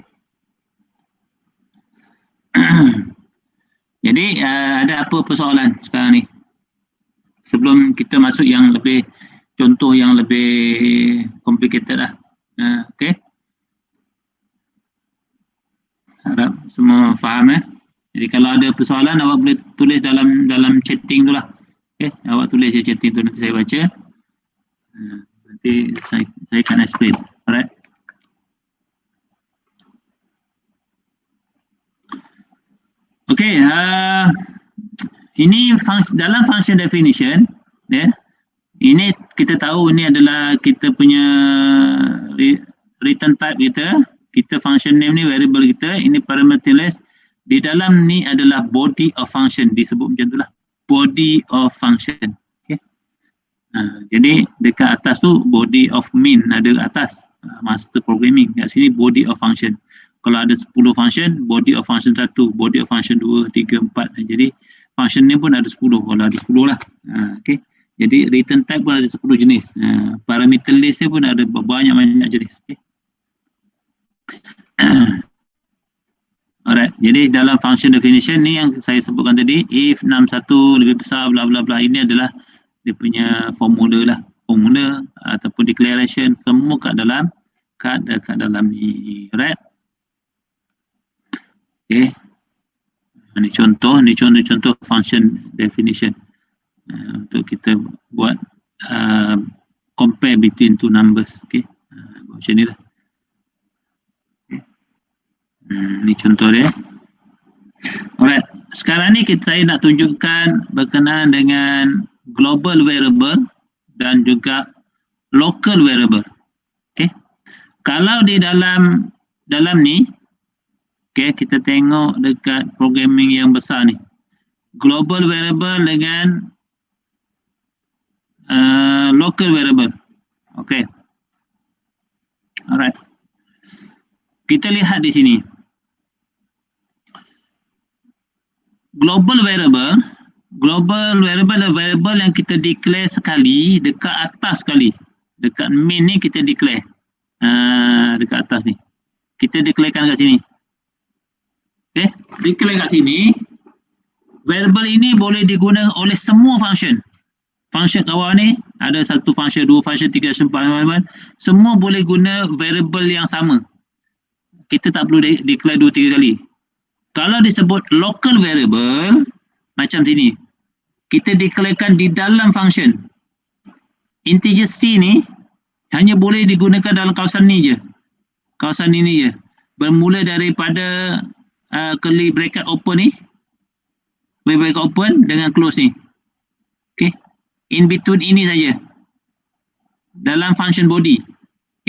Jadi ada apa persoalan sekarang ni? Sebelum kita masuk yang lebih contoh yang lebih complicated lah. Okey. Harap semua faham Jadi kalau ada persoalan awak boleh tulis dalam chatting tu lah. Okey, awak tulis je chatting tu, nanti saya baca. Nanti saya akan explain. Alright. Okey, ini dalam function definition, ini kita tahu ini adalah kita punya return type kita function name ni variable kita, ini parameter list. Di dalam ni adalah body of function, disebut macam itulah, body of function. Okay. Jadi dekat atas tu body of main ada atas, master programming. Kat sini body of function. Kalau ada 10 function, body of function 1, body of function 2, 3, 4. Jadi function ni pun ada 10, kalau ada 10 lah. Okay. Jadi return type pun ada 10 jenis. Parameter list pun ada banyak jenis. Okay. Alright, jadi dalam function definition ni yang saya sebutkan tadi, if 61 lebih besar bla bla bla, ini adalah dia punya formula ataupun declaration, semua kat dalam ni. Alright. Okay. Ini contoh function definition untuk kita buat compare between two numbers. Okay. Macam ni lah. Ini contoh dia. Alright, sekarang ni saya nak tunjukkan berkenaan dengan global variable dan juga local variable. Okay. Kalau di dalam ni, okay, kita tengok dekat programming yang besar ni. Global variable dengan local variable. Okay. Alright. Kita lihat di sini. Global variable adalah variable yang kita declare sekali dekat atas sekali. Dekat main ni kita declare. Dekat atas ni. Kita declarekan kat sini. Okay, declare kat sini. Variable ini boleh digunakan oleh semua function. Function kat bawah ni ada satu function, dua function, tiga, empat, semua boleh guna variable yang sama. Kita tak perlu declare 2-3 kali. Kalau disebut local variable, macam sini. Kita declarekan di dalam function. Integer C ni hanya boleh digunakan dalam kawasan ni je. Kawasan ini je. Bermula daripada curly bracket open ni. Curly bracket open dengan close ni. Okay. In between ini saja. Dalam function body.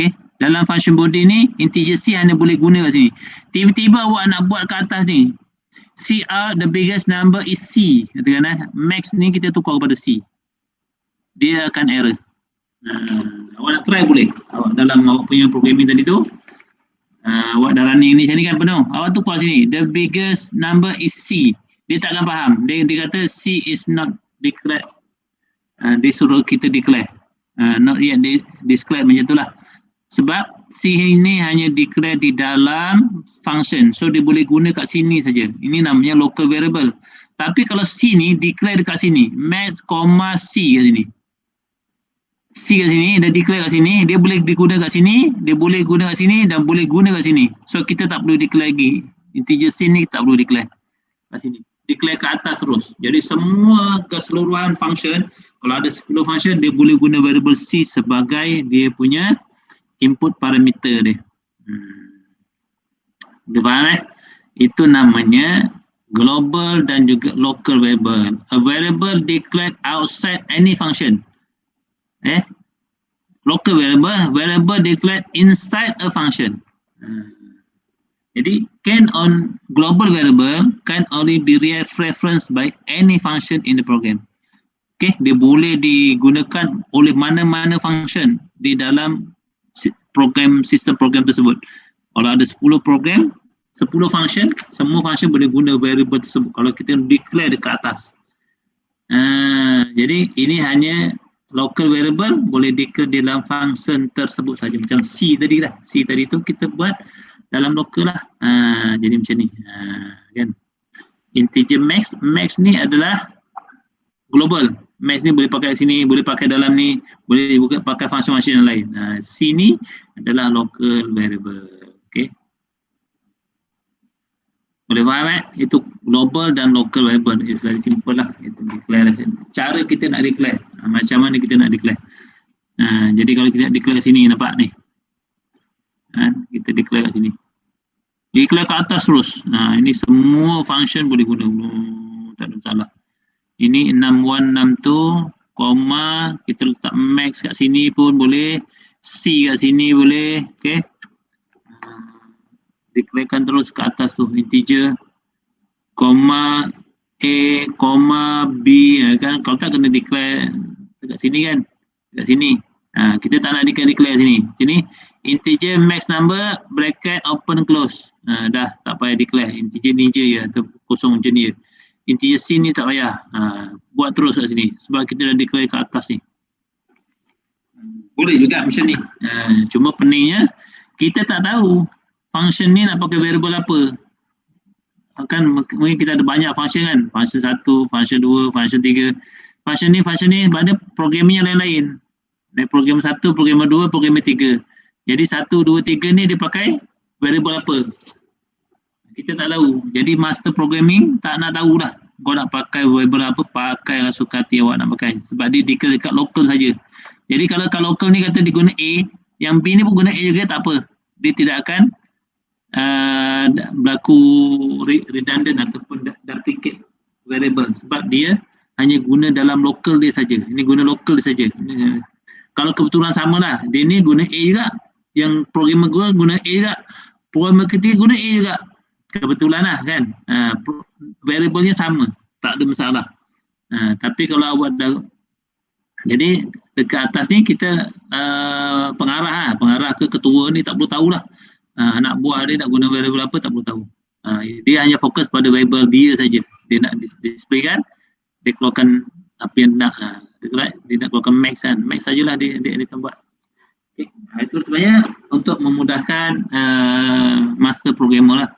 Okay. Dalam function body ni, integer C hanya boleh guna kat sini. Tiba-tiba awak nak buat kat atas ni. CR, the biggest number is C. Katakan max ni kita tukar kepada C. Dia akan error. Awak nak try boleh. Awak dalam awak punya programming tadi tu, awak dah running ni, sini kan penuh. Awak tukar sini. The biggest number is C. Dia takkan faham. Dia kata C is not declared. Dia suruh kita declare. Not yet declared macam tu lah. Sebab C ini hanya declare di dalam function. So dia boleh guna kat sini saja. Ini namanya local variable. Tapi kalau C ni declare dekat sini. Max, C kat sini. C kat sini, dia declare kat sini. Dia boleh digunakan kat sini. Dia boleh guna kat sini dan boleh guna kat sini. So kita tak perlu declare lagi. Integer C ni tak perlu declare kat sini. Declare ke atas terus. Jadi semua keseluruhan function, kalau ada 10 function, dia boleh guna variable C sebagai dia punya input parameter dia. Dia faham Itu namanya global dan juga local variable. A variable declared outside any function. Local variable declared inside a function. Jadi global variable can only be referenced by any function in the program. Okay, dia boleh digunakan oleh mana-mana function di dalam sistem program tersebut. Kalau ada 10 program, 10 function, semua function boleh guna variable tersebut kalau kita declare dekat atas. Jadi ini hanya local variable boleh declare di dalam function tersebut saja. Macam C tadi lah. C tadi tu kita buat dalam local lah. Jadi macam ni. Kan? Integer max ni adalah global. Max ni boleh pakai sini, boleh pakai dalam ni, boleh pakai function-function yang lain. C ni adalah local variable. Okay. Boleh faham Itu global dan local variable. It's very simple lah. Itu declaration. Cara kita nak declare. Macam mana kita nak declare. Jadi kalau kita declare sini, nampak ni. Kita declare kat sini. Declare ke atas terus. Ini semua function boleh guna. Tak ada masalah. Ini 6162, koma, kita letak max kat sini pun boleh. C kat sini boleh. Okay. Declarekan terus ke atas tu. Integer, koma, A, koma, B. Kan? Kalau tak kena declare dekat sini kan. Dekat sini. Kita tak nak declare sini. Sini, integer max number, bracket, open, close. Dah, tak payah declare. Integer ni je ya. Atau kosong macam ni je. Integer C ni tak payah. Buat terus kat sini. Sebab kita dah declare ke atas ni. Boleh juga macam ni. Cuma peningnya, kita tak tahu function ni nak pakai variable apa. kan mungkin kita ada banyak function kan, function 1, function 2, function 3. Function ni ada programming yang lain-lain. Program 1, program 2, program 3. Jadi 1, 2, 3 ni dia pakai variable apa? Kita tak tahu. Jadi master programming tak nak tahu lah. Kau nak pakai variable apa, pakailah suka hati awak nak pakai. Sebab dia declare dekat local saja. Jadi kalau kat local ni kata diguna A, yang B ni pun guna A juga, tak apa. Dia tidak akan berlaku redundant ataupun duplicate variable. Sebab dia hanya guna dalam local dia saja. Ini guna local dia saja. Kalau kebetulan sama lah. Dia ni guna A juga. Yang programmer guna A juga. Programmer ketiga guna A juga. Kebetulan lah kan. Variable-nya sama. Tak ada masalah. Tapi kalau awak dah, jadi dekat atas ni kita pengarah ke ketua ni tak perlu tahulah. Anak buah dia nak guna variable apa tak perlu tahu. Dia hanya fokus pada variable dia saja. Dia nak display kan, dia keluarkan apa yang nak. Dia nak keluarkan max kan. Max sajalah dia akan buat. Okay. Itu sebenarnya untuk memudahkan master programmer lah.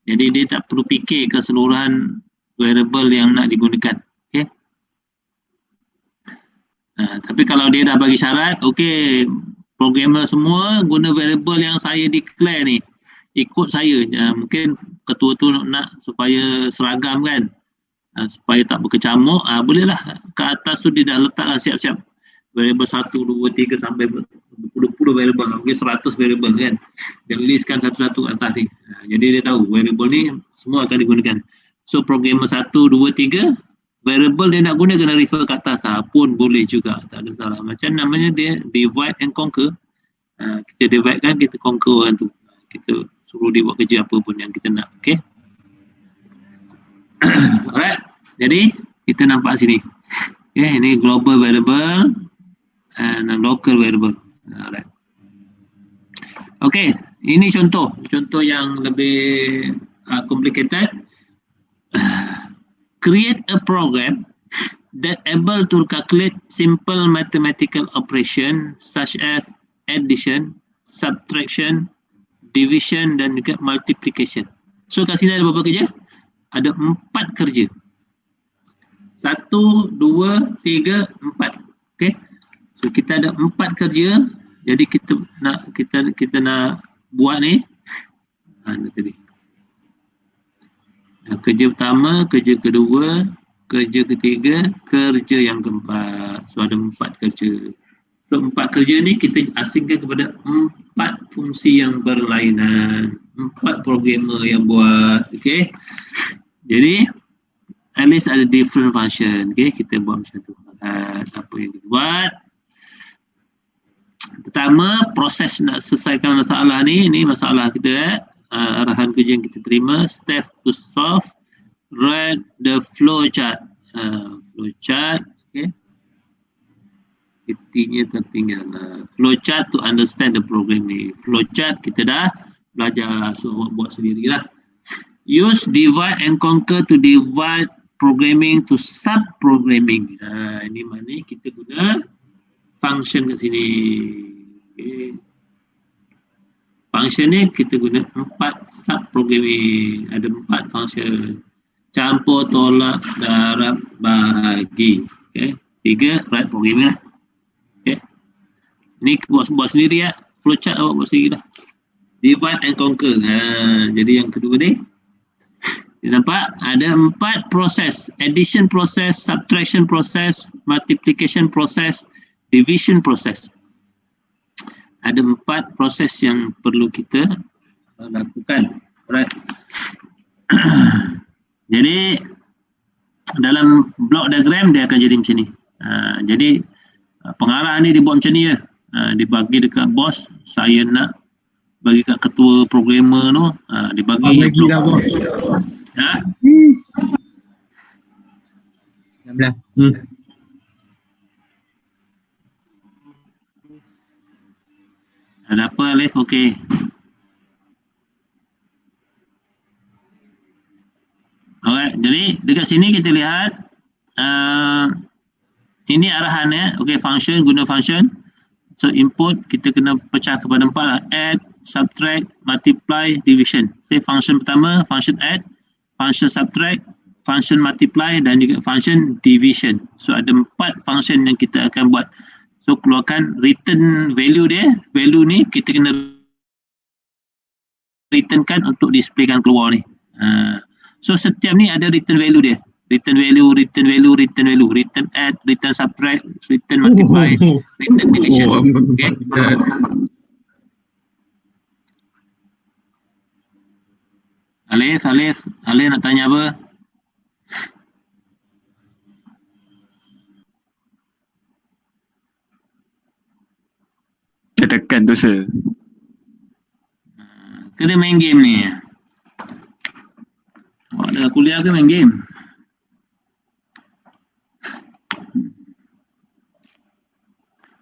Jadi dia tak perlu fikir keseluruhan variable yang nak digunakan. Okay. Tapi kalau dia dah bagi syarat, okay, programmer semua guna variable yang saya declare ni, ikut saya. Mungkin ketua tu nak supaya seragam kan, supaya tak berkecamuk, bolehlah ke atas tu dia dah letaklah siap-siap variable 1, 2, 3 sampai berpuluh-puluh variable, mungkin 100 variable kan. Dia listkan satu-satu atas ni. Jadi dia tahu variable ni semua akan digunakan. So programmer 1, 2, 3 variable dia nak guna kena refer ke atas pun boleh juga, tak ada salah. Macam namanya dia divide and conquer. Kita divide kan, kita conquer orang tu. Kita suruh dia buat kerja apa pun yang kita nak. Okay. Alright. Jadi kita nampak sini. Okay, ini global variable and local variable. Alright. Okay, ini contoh yang lebih complicated. Create a program that able to calculate simple mathematical operation such as addition, subtraction, division dan juga multiplication. So kat sini ada berapa kerja? Ada 4 kerja. 1, 2, 3, 4. Okay. So kita ada 4 kerja. Jadi kita nak buat ni. Tadi. Kerja pertama, kerja kedua, kerja ketiga, kerja yang keempat. So ada 4 kerja. So 4 kerja ni kita asingkan kepada 4 fungsi yang berlainan. 4 programmer yang buat. Okay. Jadi at least ada different function. Okay, kita buat macam tu. Apa yang kita buat? Pertama, proses nak selesaikan masalah ni. Ini masalah kita. Arahan kerja yang kita terima. Step to solve. Write the flow chart. Flow chart. Okay. Ketinya tertinggal. Flow chart to understand the program ni. Flow chart kita dah belajar. So buat sendirilah. Use divide and conquer to divide programming to sub-programming. Ini mana kita guna function kat sini. Okay. Function ni kita guna 4 sub-programming. Ada 4 function. Campur, tolak, darab, bahagi. Okay. 3 write programming lah. Okay. Ini buat sendiri ya. Flowchart awak buat sendiri lah. Divide and conquer. Jadi yang kedua ni. Dia nampak ada 4 proses. Addition proses, subtraction proses, multiplication proses, division proses. Ada 4 proses yang perlu kita lakukan. Alright. Jadi dalam block diagram dia akan jadi macam ni. Jadi pengarah ni dibuat macam ni ya. Dibagi dekat bos, saya nak bagi kat ketua programmer tu, dibagi bagi dah bos. 16. Ada apa Alif? Okey. Alright, jadi dekat sini kita lihat ini arahannya. Okey, function, guna function. So input kita kena pecah kepada 4 lah. Add, subtract, multiply, division. So function pertama, function add. function subtract, function multiply dan juga function division. So ada 4 function yang kita akan buat. So keluarkan return value dia. Value ni kita kena returnkan untuk displaykan keluar ni. So setiap ni ada return value dia. Return value, return value, return value, return add, return subtract, return multiply, return division. Okay. Alif nak tanya apa? Saya tekan tu sir. Kena main game ni. Awak dah kuliah ke main game?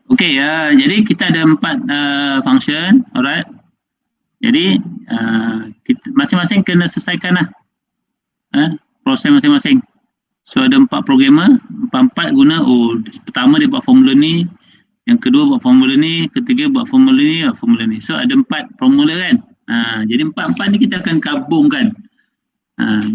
Okay, jadi kita ada 4 function, alright. Jadi kita masing-masing kena selesaikan lah proses masing-masing. So ada 4 programmer, 4 guna, pertama dia buat formula ni, yang kedua buat formula ni, ketiga buat formula ni, So ada 4 formula kan. Jadi 4 ni kita akan gabungkan.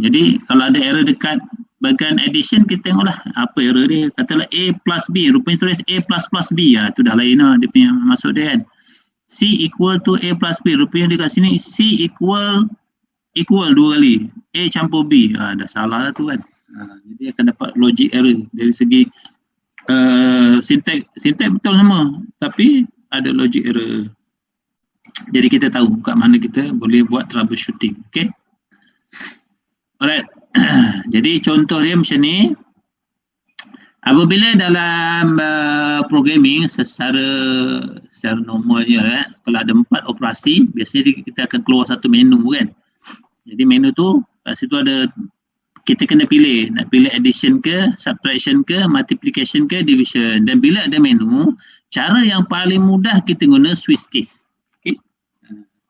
Jadi kalau ada error dekat bagian addition, kita tengoklah apa error dia. Katalah A plus B, rupanya tulis A plus plus B, tu dah lain lah dia punya maksud dia kan. C equal to A plus B, rupanya dia kat sini C equal 2 kali, A campur B, dah salah lah tu kan. Jadi akan dapat logic error dari segi syntax betul sama, tapi ada logic error. Jadi kita tahu kat mana kita boleh buat troubleshooting. Okay, alright. Jadi contoh dia macam ni. Apabila dalam programming secara normalnya, kalau ada 4 operasi, biasanya kita akan keluar satu menu kan. Jadi menu tu kat situ ada, kita kena pilih, nak pilih addition ke, subtraction ke, multiplication ke, division. Dan bila ada menu, cara yang paling mudah kita guna switch case. Okay?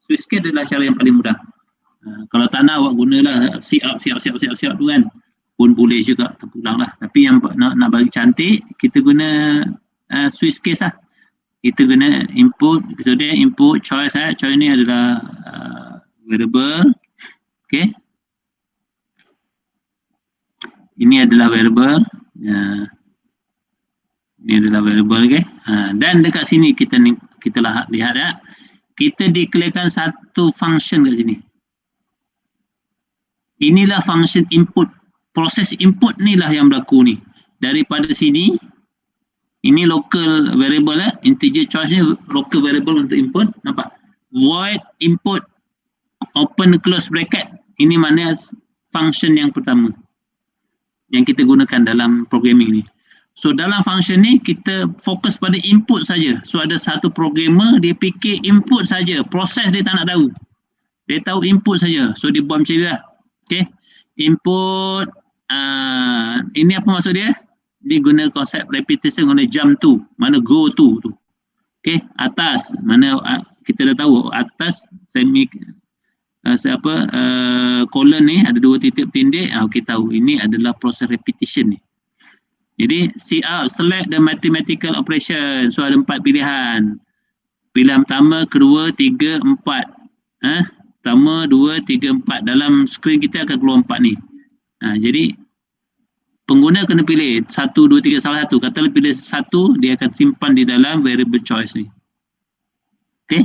Switch case adalah cara yang paling mudah. Kalau tak nak, awak gunalah siap tu kan, pun boleh juga, terpulang lah. Tapi yang nak bagi cantik, kita guna switch case lah. Kita guna input, so dia input choice choice ni adalah variable. Okay, ini adalah variable, ini adalah variable. Okay, dan dekat sini kita lihat ya, kita declarekan satu function kat sini. Inilah function input. Proses input ni lah yang berlaku ni. Daripada sini, ini local variable integer choice ni local variable untuk input. Nampak? Void input, open close bracket. Ini mana function yang pertama yang kita gunakan dalam programming ni. So dalam function ni kita fokus pada input saja. So ada satu programmer, dia fikir input saja, proses dia tak nak tahu. Dia tahu input saja. So dia buat macam ni lah. Okay, input, ini apa maksud dia? Dia guna konsep repetition, guna jump to, mana go to tu. Okay, atas, mana kita dah tahu atas colon ni ada 2 titik tindih, kita tahu ini adalah proses repetition ni. Jadi select the mathematical operation. So ada 4 pilihan. Pilihan pertama, kedua, 3, 4. Pertama, 2, 3, 4. Dalam skrin kita akan keluar 4 ni. Jadi pengguna kena pilih 1, 2, 3, salah satu. Katalah pilih 1, dia akan simpan di dalam variable choice ni. Okay.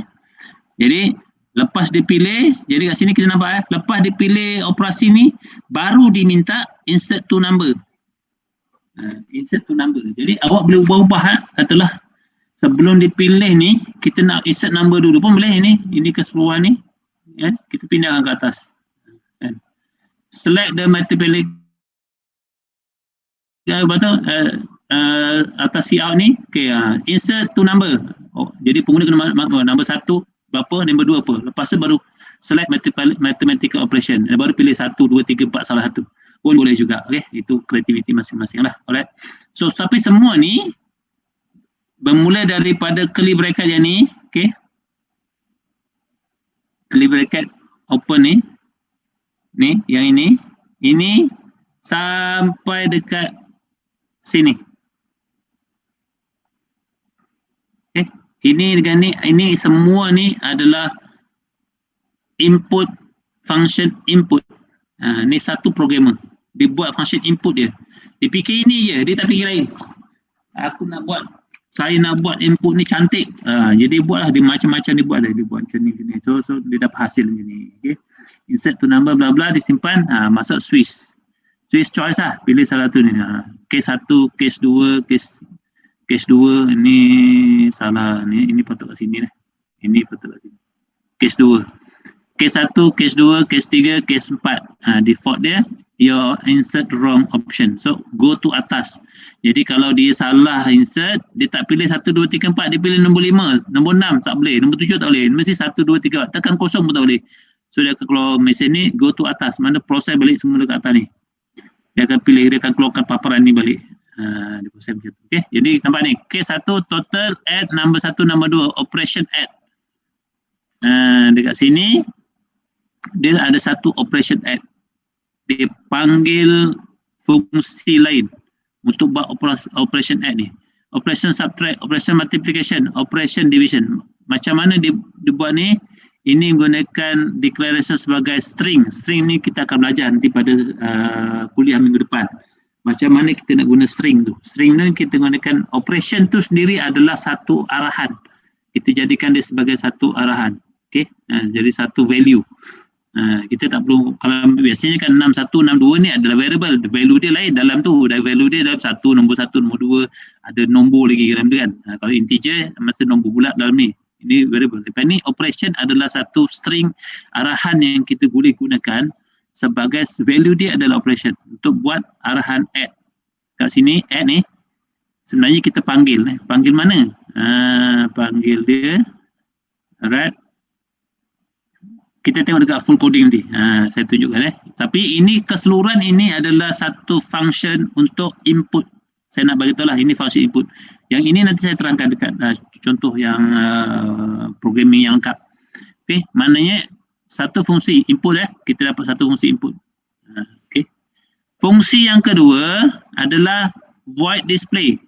Jadi lepas dipilih, jadi kat sini kita nampak lepas dipilih operasi ni, baru diminta insert to number. Insert to number. Jadi awak boleh ubah-ubah katalah sebelum dipilih ni, kita nak insert number dulu pun boleh ni. Ini keseluruhan ni. Kita pindahkan ke atas. Select the multiplication atas cout ni. Okay, insert to number. Jadi pengguna kena nombor 1 berapa, nombor 2 apa. Lepas tu baru select mathematical operation. Baru pilih 1, 2, 3, 4 salah satu. Pun boleh juga. Okay, itu kreativiti masing-masing lah. Alright. So tapi semua ni bermula daripada curly bracket yang ni. Okay, curly bracket open ni, yang ini sampai dekat sini. Okay, ini dengan ini semua ni adalah input, function input. Ni satu programmer. Dia buat function input dia. Dia fikir ini je, dia tak fikir lain. Saya nak buat input ni cantik. Jadi buatlah, dia macam-macam dia buat dah. Dia buat macam ni. So dia dapat hasil macam ni. Okay. Insert to number bla bla, disimpan, masuk Swiss choice lah. Pilih salah satu ni. Case 1, case 2, case 2 ini salah. Ini patut kat sini lah. Ini patut kat sini. Case 2. Case 1, case 2, case 3, case 4. Default dia, your insert wrong option. So, go to atas. Jadi, kalau dia salah insert, dia tak pilih 1, 2, 3, 4. Dia pilih nombor 5, nombor 6 tak boleh, nombor 7 tak boleh. Mesti 1, 2, 3. Tekan kosong pun tak boleh. So, dia akan keluar mesin ni, go to atas. Mana proses balik semua dekat atas ni. Dia akan pilih, dia akan keluarkan paparan ni balik. Dia proses macam tu. Okay? Jadi, nampak ni. Case 1, total, add, number 1, number 2. Operation add. Dekat sini, dia ada satu operation add. Dia panggil fungsi lain untuk buat operation add ni. Operation subtract, operation multiplication, operation division. Macam mana dia buat ni? Ini menggunakan declaration sebagai string. String ni kita akan belajar nanti pada kuliah minggu depan. Macam mana kita nak guna string tu. String ni kita gunakan, operation tu sendiri adalah satu arahan. Kita jadikan dia sebagai satu arahan. Okay? Jadi satu value. Kita tak perlu, kalau biasanya kan 6162 ni adalah variable, value dia lain dalam tu, value dia dalam nombor 1, nombor 2, ada nombor lagi dalam tu kan. Kalau integer masa nombor bulat dalam ni, ini variable. Tapi ni operation adalah satu string arahan yang kita boleh gunakan sebagai value dia adalah operation untuk buat arahan add. Kat sini add ni sebenarnya kita panggil mana? Panggil dia, alright. Kita tengok dekat full coding nanti. Saya tunjukkan. Tapi ini keseluruhan ini adalah satu function untuk input. Saya nak bagi tahu lah ini function input. Yang ini nanti saya terangkan dekat contoh yang programming yang lengkap. Okay, maknanya satu fungsi input kita dapat satu fungsi input. Okay. Fungsi yang kedua adalah void display.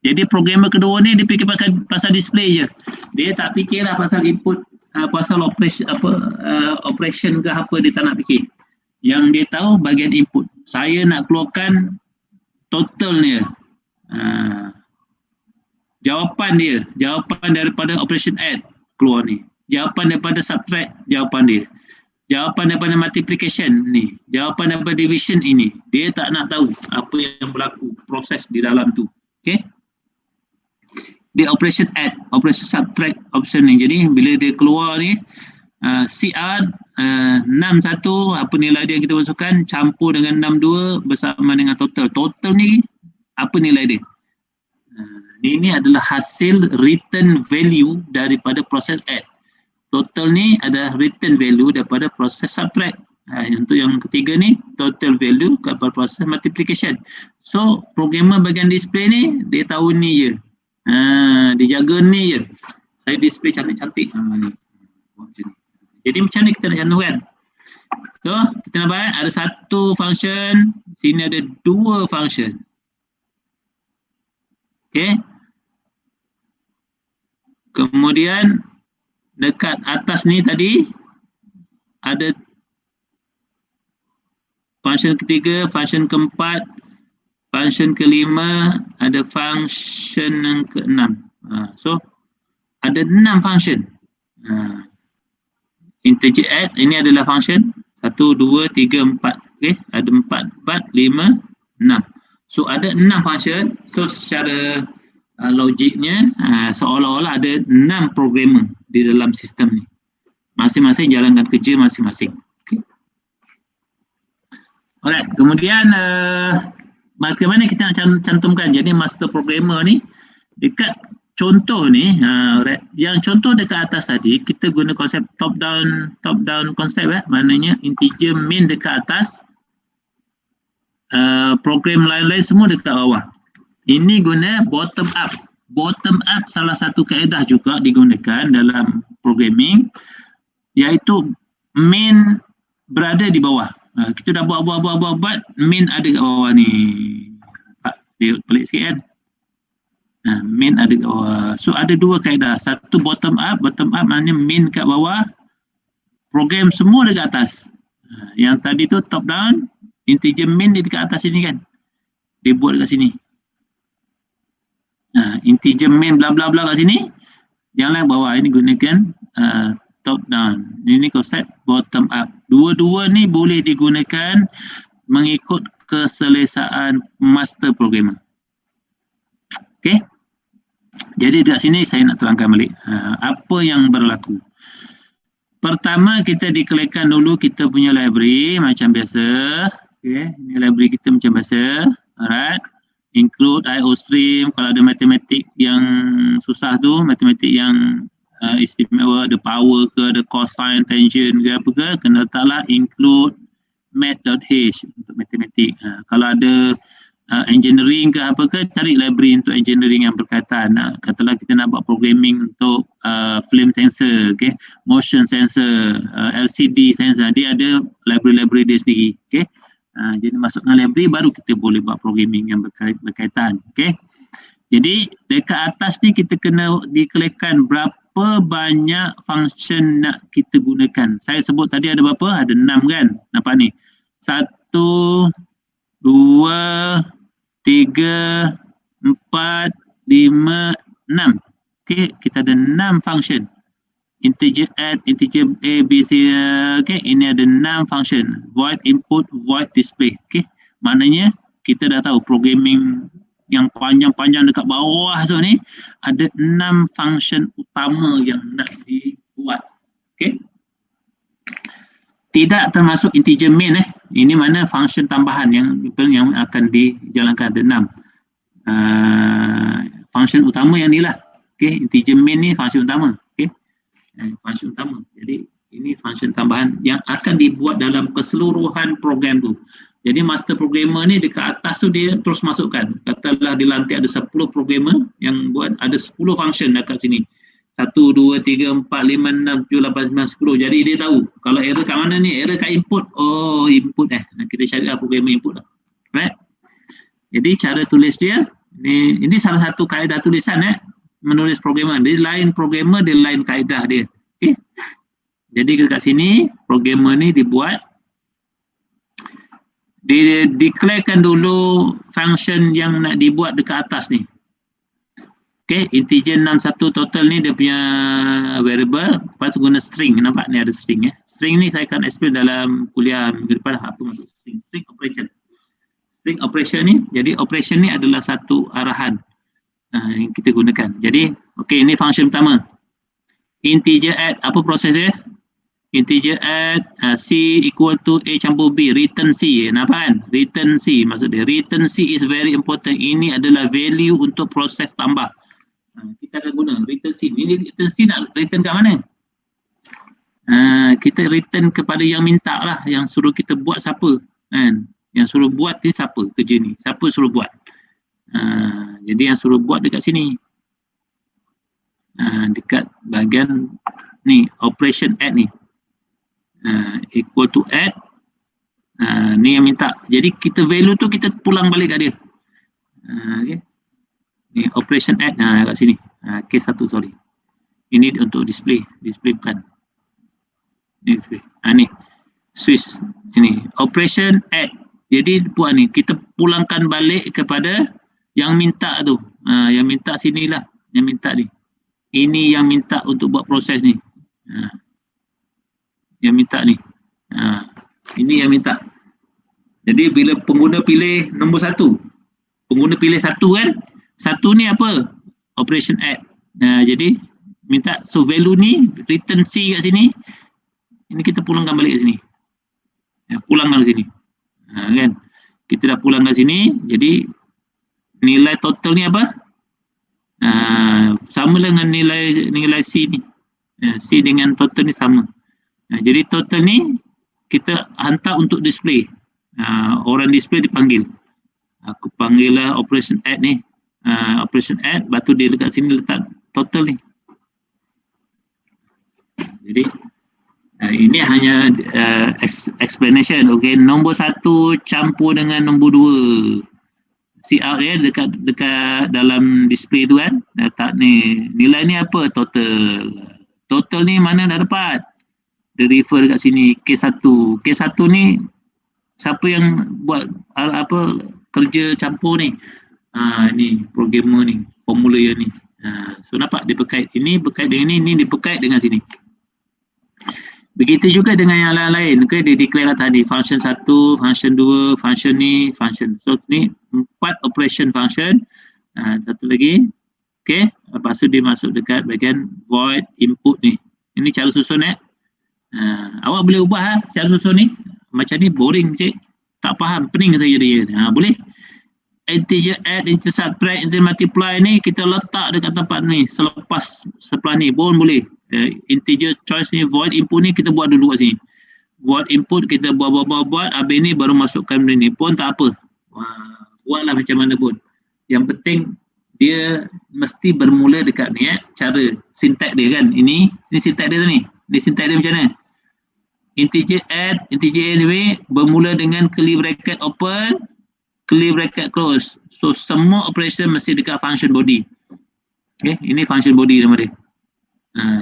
Jadi programmer kedua ni dia fikir pasal display je. Dia tak fikirlah pasal input. Pasal operation ke apa dia tak nak fikir. Yang dia tahu bagian input. Saya nak keluarkan total dia. Jawapan daripada operation add keluar ni. Jawapan daripada subtract, jawapan dia. Jawapan daripada multiplication ni. Jawapan daripada division ini. Dia tak nak tahu apa yang berlaku, proses di dalam tu. Okay? Dia operation add, operation subtract option ni. Jadi bila dia keluar ni CR 61 apa nilai dia kita masukkan campur dengan 62 bersama dengan total. Total ni apa nilai dia? Ini adalah hasil return value daripada proses add. Total ni adalah return value daripada proses subtract. Untuk yang ketiga ni total value daripada proses multiplication. So programmer bagian display ni dia tahu ni je. Dia jaga ni je. Saya display cantik-cantik. Jadi macam ni kita nak cantumkan. So kita nampak ada satu function, sini ada dua function. Okay. Kemudian dekat atas ni tadi ada function ketiga, function keempat, function kelima, ada function yang keenam. So ada 6 function. Integer add ini adalah function 1, 2, 3, 4. Okay, ada 4, 5, 6. So ada 6 function. So secara logiknya seolah-olah ada 6 programmer di dalam sistem ni. Masing-masing jalankan kerja masing-masing. Okay. Alright, kemudian bagaimana kita nak cantumkan? Jadi master programmer ni dekat contoh ni, yang contoh dekat atas tadi kita guna konsep top down konsep maknanya integer main dekat atas, program lain-lain semua dekat bawah. Ini guna bottom up. Bottom up salah satu kaedah juga digunakan dalam programming, iaitu main berada di bawah. Kita dah buat, main ada kat bawah ni. Dia pelik sikit kan? Main ada kat bawah. So ada dua kaedah. Satu bottom up maknanya main kat bawah, program semua dekat atas. Yang tadi tu top down, integer main di dekat atas sini kan. Dia buat dekat sini. Integer main bla bla bla kat sini. Yang lain bawah ini gunakan top down. Ini konsep bottom up. Dua-dua ni boleh digunakan mengikut keselesaan master programmer. Okey. Jadi dekat sini saya nak terangkan balik apa yang berlaku. Pertama kita declarekan dulu kita punya library macam biasa. Okey, ini library kita macam biasa. Alright. Include IOStream. Kalau ada matematik yang susah tu, matematik yang istimewa, ada power ke, ada cosine, tangent ke apa ke, kena letaklah include math.h untuk matematik. Kalau ada engineering ke apa ke, cari library untuk engineering yang berkaitan. Katalah kita nak buat programming untuk flame sensor, okay? Motion sensor, LCD sensor, dia ada library-library dia sendiri. Okay? Jadi masukkan library baru kita boleh buat programming yang berkaitan. Okay? Jadi dekat atas ni kita kena declarekan berapa banyak function nak kita gunakan. Saya sebut tadi ada berapa? Ada 6 kan? Nampak ni? 1, 2, 3, 4, 5, 6. Okay, kita ada 6 function. Integer add, integer A, B, C. Okay, ini ada 6 function. Void input, void display. Okay, maknanya kita dah tahu programming yang panjang-panjang dekat bawah tu ni ada 6 function utama yang nak dibuat. Okay. Tidak termasuk integer main Ini mana function tambahan yang akan dijalankan, ada 6. Function utama yang ni lah. Okay, integer main ni function utama. Okay. Function utama. Jadi ini function tambahan yang akan dibuat dalam keseluruhan program tu. Jadi master programmer ni dekat atas tu dia terus masukkan. Katalah di lantai ada 10 programmer yang buat ada 10 function dekat sini. 1, 2, 3, 4, 5, 6, 7, 8, 9, 10. Jadi dia tahu kalau error kat mana ni, error kat input. Oh, input kita carilah programmer input lah. Right? Jadi cara tulis dia ini salah satu kaedah tulisan menulis programmer. Dia lain programmer, dia lain kaedah dia. Okey. Jadi dekat sini programmer ni dibuat, dia declarekan dulu function yang nak dibuat dekat atas ni. Okay, integer 61 total ni dia punya variable, lepas tu guna string. Nampak ni ada string String ni saya akan explain dalam kuliah minggu depan apa maksud string. String operation. String operation ni, jadi operation ni adalah satu arahan yang kita gunakan. Jadi, okay, ini function pertama. Integer add, apa proses dia? Integer add C equal to A campur B, return C. Nampak kan? Return C maksud dia. Return C is very important. Ini adalah value untuk proses tambah. Kita akan guna return C. Ini return C nak return kat mana? Kita return kepada yang minta lah. Yang suruh kita buat siapa? Yang suruh buat ni siapa kerja ni? Siapa suruh buat? Jadi yang suruh buat dekat sini. Dekat bahagian ni, operation add ni. Equal to add. Ni yang minta. Jadi kita value tu kita pulang balik kat dia. Okay. Ni operation add kat sini. Case 1 sorry. Ini untuk display. Display bukan. Ni display. Ni Swiss. Ini operation add. Jadi buat ni kita pulangkan balik kepada yang minta tu. Yang minta sinilah. Yang minta ni. Ini yang minta untuk buat proses ni. Yang minta ni. Ini yang minta. Jadi bila pengguna pilih nombor 1, pengguna pilih 1 kan, 1 ni apa? Operation add. Jadi minta, so value ni return C kat sini, ini kita pulangkan balik kat sini. Pulangkan kat sini. Kan? Kita dah pulang kat sini, jadi nilai total ni apa? Sama dengan nilai C ni. C dengan total ni sama. Jadi total ni kita hantar untuk display. Orang display dipanggil. Aku panggil lah operation add ni. Operation add, lepas tu dia dekat sini letak total ni. Jadi ini hanya explanation. Okay, nombor 1 campur dengan nombor 2. See out dekat dalam display tu kan. Letak ni. Nilai ni apa? Total. Total ni mana dah dapat? Dia refer dekat sini K1. K1 ni siapa yang buat kerja campur ni? Ni programmer ni, formula yang ni. So nampak dia berkait ini berkait dengan ini dia berkait dengan sini. Begitu juga dengan yang lain-lain. Okay, dia declare tadi function 1, function 2, function ni, function. So ni 4 operation function. Satu lagi. Okay, lepas tu dia masuk dekat bahagian void input ni. Ini cara susun awak boleh ubah cara susun ni. Macam ni boring cik. Tak faham, pening saja dia. Boleh. Integer add, integer subtract, integer multiply ni kita letak dekat tempat ni. Selepas sebelah ni pun boleh. Integer choice ni, void input ni kita buat dulu kat sini. Void input kita buat, habis ni baru masukkan benda ni pun tak apa. Buatlah macam mana pun. Yang penting dia mesti bermula dekat ni cara sintak dia kan. Ini sintak dia tu ni. Ini sintak dia macam mana? Integer add, integer anyway bermula dengan curly bracket open, curly bracket close. So semua operation mesti dekat function body. Okay, ini function body nama dia.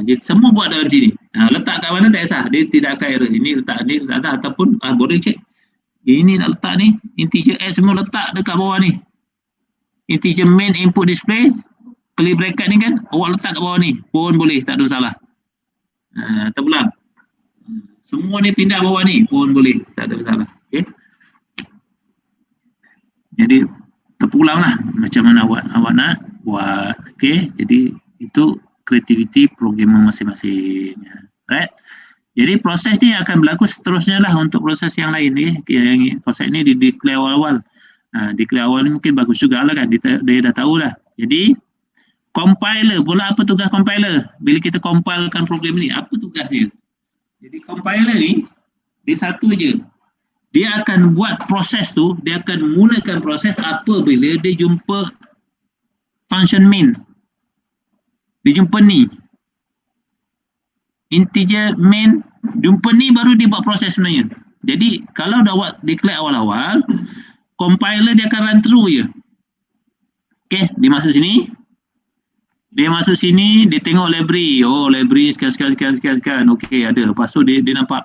Jadi semua buat dalam sini. Letak kat mana tak kisah. Dia tidak akan error. Ini letak ni, tak ada ataupun boring cek. Ini nak letak ni, integer add semua letak dekat bawah ni. Integer main input display, curly bracket ni kan, awak letak kat bawah ni. Pun boleh, tak ada masalah. Terpulang. Semua ni pindah bawah ni pun boleh, tak ada masalah. Okay. Jadi terpulanglah macam mana awak nak buat. Okay. Jadi itu kreativiti programmer masing-masing. Right? Jadi proses ni akan berlaku seterusnya lah untuk proses yang lain ni. Proses ni di declare awal-awal. Declare awal ni mungkin bagus juga lah kan. Dia dah tahu lah. Jadi compiler pula, apa tugas compiler? Bila kita compilekan program ni, apa tugas dia? Jadi compiler ni, dia satu je. Dia akan buat proses tu, dia akan mulakan proses apabila dia jumpa function main. Dia jumpa ni. Integer main, jumpa ni baru dia buat proses sebenarnya. Jadi kalau dah buat declare awal-awal, compiler dia akan run through je. Okay, dia masuk sini. Dia masuk sini, dia tengok library. Oh, library sekian. Okay, ada. Lepas tu dia nampak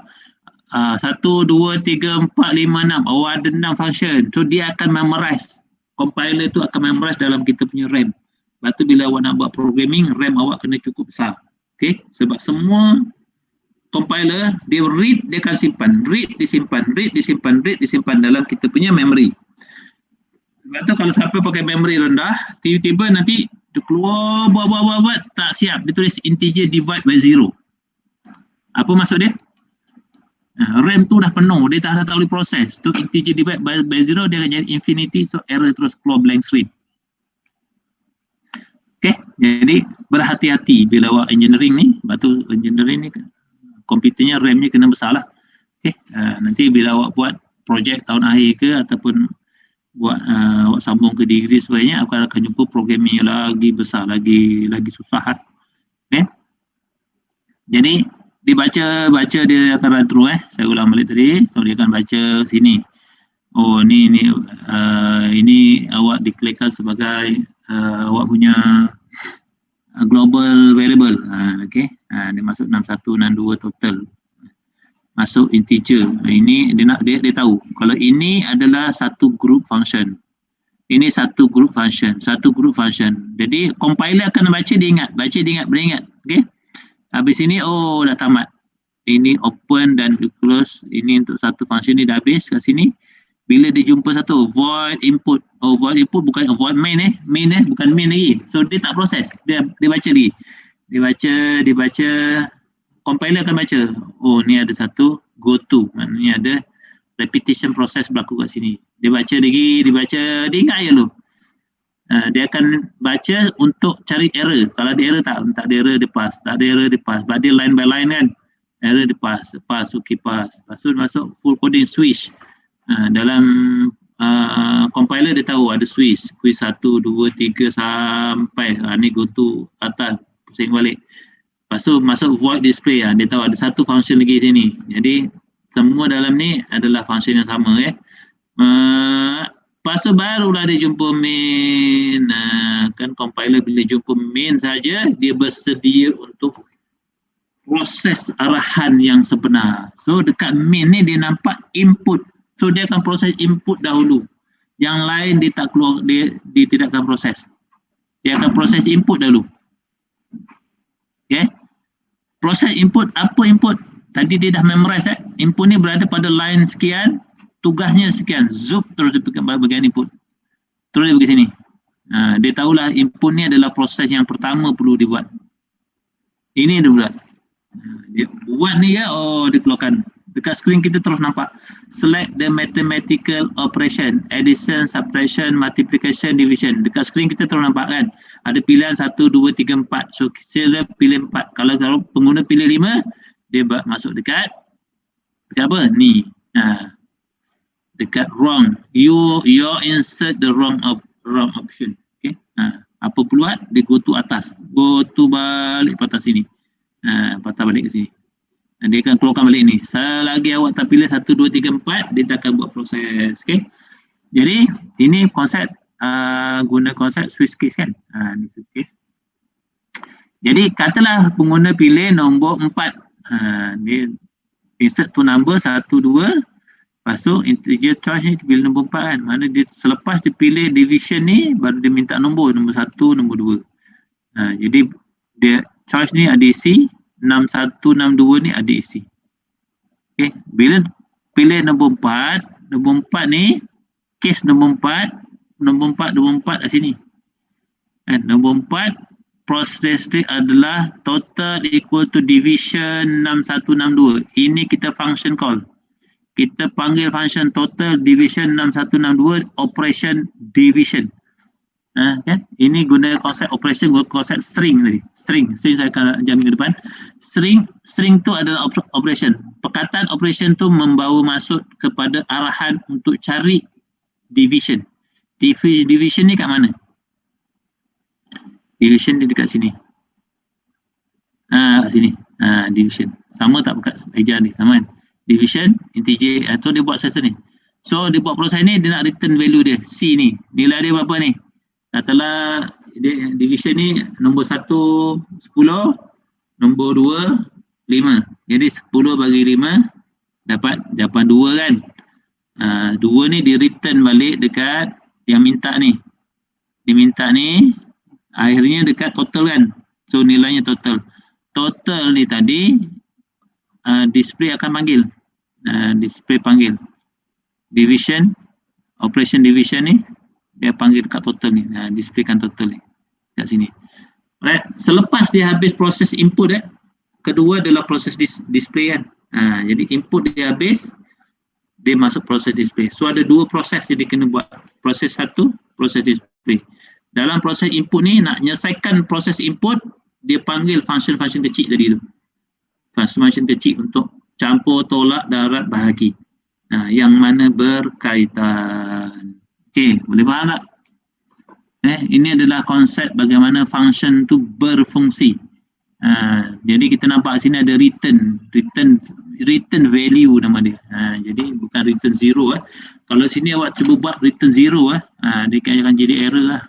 1, 2, 3, 4, 5, 6. Oh, ada 6 function. So dia akan memorize. Compiler tu akan memorize dalam kita punya RAM. Lepas tu bila awak nak buat programming, RAM awak kena cukup besar. Okay, sebab semua compiler, dia read, dia akan simpan. Read, disimpan. Read, disimpan. Read, disimpan dalam kita punya memory. Sebab tu kalau siapa pakai memory rendah, tiba-tiba nanti dia keluar buat, tak siap. Dia tulis integer divide by 0. Apa maksud dia? RAM tu dah penuh, dia tak boleh proses. Tu integer divide by 0, dia akan jadi infinity, so error terus keluar blank screen. Okay, jadi berhati-hati bila awak engineering ni. Batu engineering ni komputernya RAM-nya kena besar lah. Okay, nanti bila awak buat projek tahun akhir ke ataupun buat awak sambung ke degree sebagainya, awak akan jumpa programming lagi besar, lagi susah lah. Okay, jadi dibaca dia akan run through. Saya ulang balik tadi. So dia akan baca sini. Oh ini awak declarekan sebagai awak punya global variable. Okay, dia masuk 61, 62 total. Masuk integer. Ini dia tahu kalau ini adalah satu group function. Ini satu group function. Jadi compiler akan baca, dia ingat, beringat. Okay. Habis ini, oh dah tamat. Ini open dan close. Ini untuk satu function ni dah habis kat sini. Bila dia jumpa satu void input. Oh, void input bukan void main bukan main lagi. So dia tak proses. Dia baca lagi. Dia baca. Compiler akan baca. Oh, ni ada satu go to. Maknanya ada repetition proses berlaku kat sini. Dia baca lagi, dia ingat je lu. Dia akan baca untuk cari error. Kalau ada error tak ada error dia pass. Tak ada error dia pass. Dia line by line kan. Error dia pass. Okay, pass. Lepas tu masuk full coding switch. Dalam compiler dia tahu ada switch 1, 2, 3 sampai ni go to atas, pusing balik. Lepas tu masuk void display, dia tahu ada satu function lagi sini. Jadi semua dalam ni adalah function yang sama. Lepas tu barulah dia jumpa main. Kan compiler bila jumpa main saja dia bersedia untuk proses arahan yang sebenar. So dekat main ni dia nampak input. So dia akan proses input dahulu. Yang lain dia tak keluar, dia tidak akan proses. Dia akan proses input dahulu. Okay. Proses input, apa input? Tadi dia dah memorize input ni berada pada line sekian, tugasnya sekian. Zup terus dia pergi bagian input. Terus dia pergi sini. Dia tahulah input ni adalah proses yang pertama perlu dibuat. Ini dia buat. Dia buat ni dia keluarkan. Dekat skrin kita terus nampak. Select the mathematical operation. Addition, subtraction, multiplication, division. Dekat skrin kita terus nampak kan. Ada pilihan 1, 2, 3, 4. So sila pilih 4. Kalau pengguna pilih 5, dia masuk dekat apa? Ni. Dekat wrong. You insert the wrong option. Okay. Apa perlu buat? Dia go to atas. Go to balik patah sini. Patah balik ke sini. Dia akan keluarkan balik ni. Selagi awak tak pilih 1, 2, 3, 4, dia tak akan buat proses. Okay. Jadi, ini konsep, guna konsep switch case kan. Ni switch case. Jadi, katalah pengguna pilih nombor 4. Dia insert tu number 1, 2. Lepas tu, integer choice ni pilih nombor 4 kan. Mana dia selepas dia pilih division ni, baru dia minta nombor 1, nombor 2. Jadi, dia choice ni ADC, 6162 ni ADC. Okay. Bila pilih nombor 4 ni, case nombor 4 kat sini. Nombor 4, proses dia adalah total equal to division 6162. Ini kita function call. Kita panggil function total division 6162 operation division. Kan? Ini guna konsep operation, guna konsep string tadi. String saya akan jamin ke depan. String tu adalah operation. Perkataan operation tu membawa masuk kepada arahan untuk cari division. Division ni kat mana? Division dia dekat sini. Kat sini. Division. Sama tak eja ni? Sama kan? Division, integer, atau dia buat session ni. So dia buat proses ni, dia nak return value dia. C ni. Nilai dia berapa ni? Katalah division ni nombor 1, 10, nombor 2, 5. Jadi 10 bagi 5 dapat 2 kan. 2 ni di return balik dekat yang minta ni. Dia minta ni akhirnya dekat total kan. So nilainya total. Total ni tadi display akan panggil. Display panggil. Division, operation division ni dia panggil dekat total ni. Displaykan total ni kat sini. Right. Selepas dia habis proses input kedua adalah proses display kan. Jadi input dia habis, dia masuk proses display. So ada dua proses yang dia kena buat. Proses satu, proses display. Dalam proses input ni nak menyelesaikan proses input, dia panggil function-function kecil tadi tu. Function kecil untuk campur, tolak, darat, bahagi. Yang mana berkaitan. Okey, boleh faham tak? Ini adalah konsep bagaimana function tu berfungsi. Jadi kita nampak sini ada return value nama dia. Jadi bukan return zero. Kalau sini awak cuba buat return zero, dia akan jadi error lah.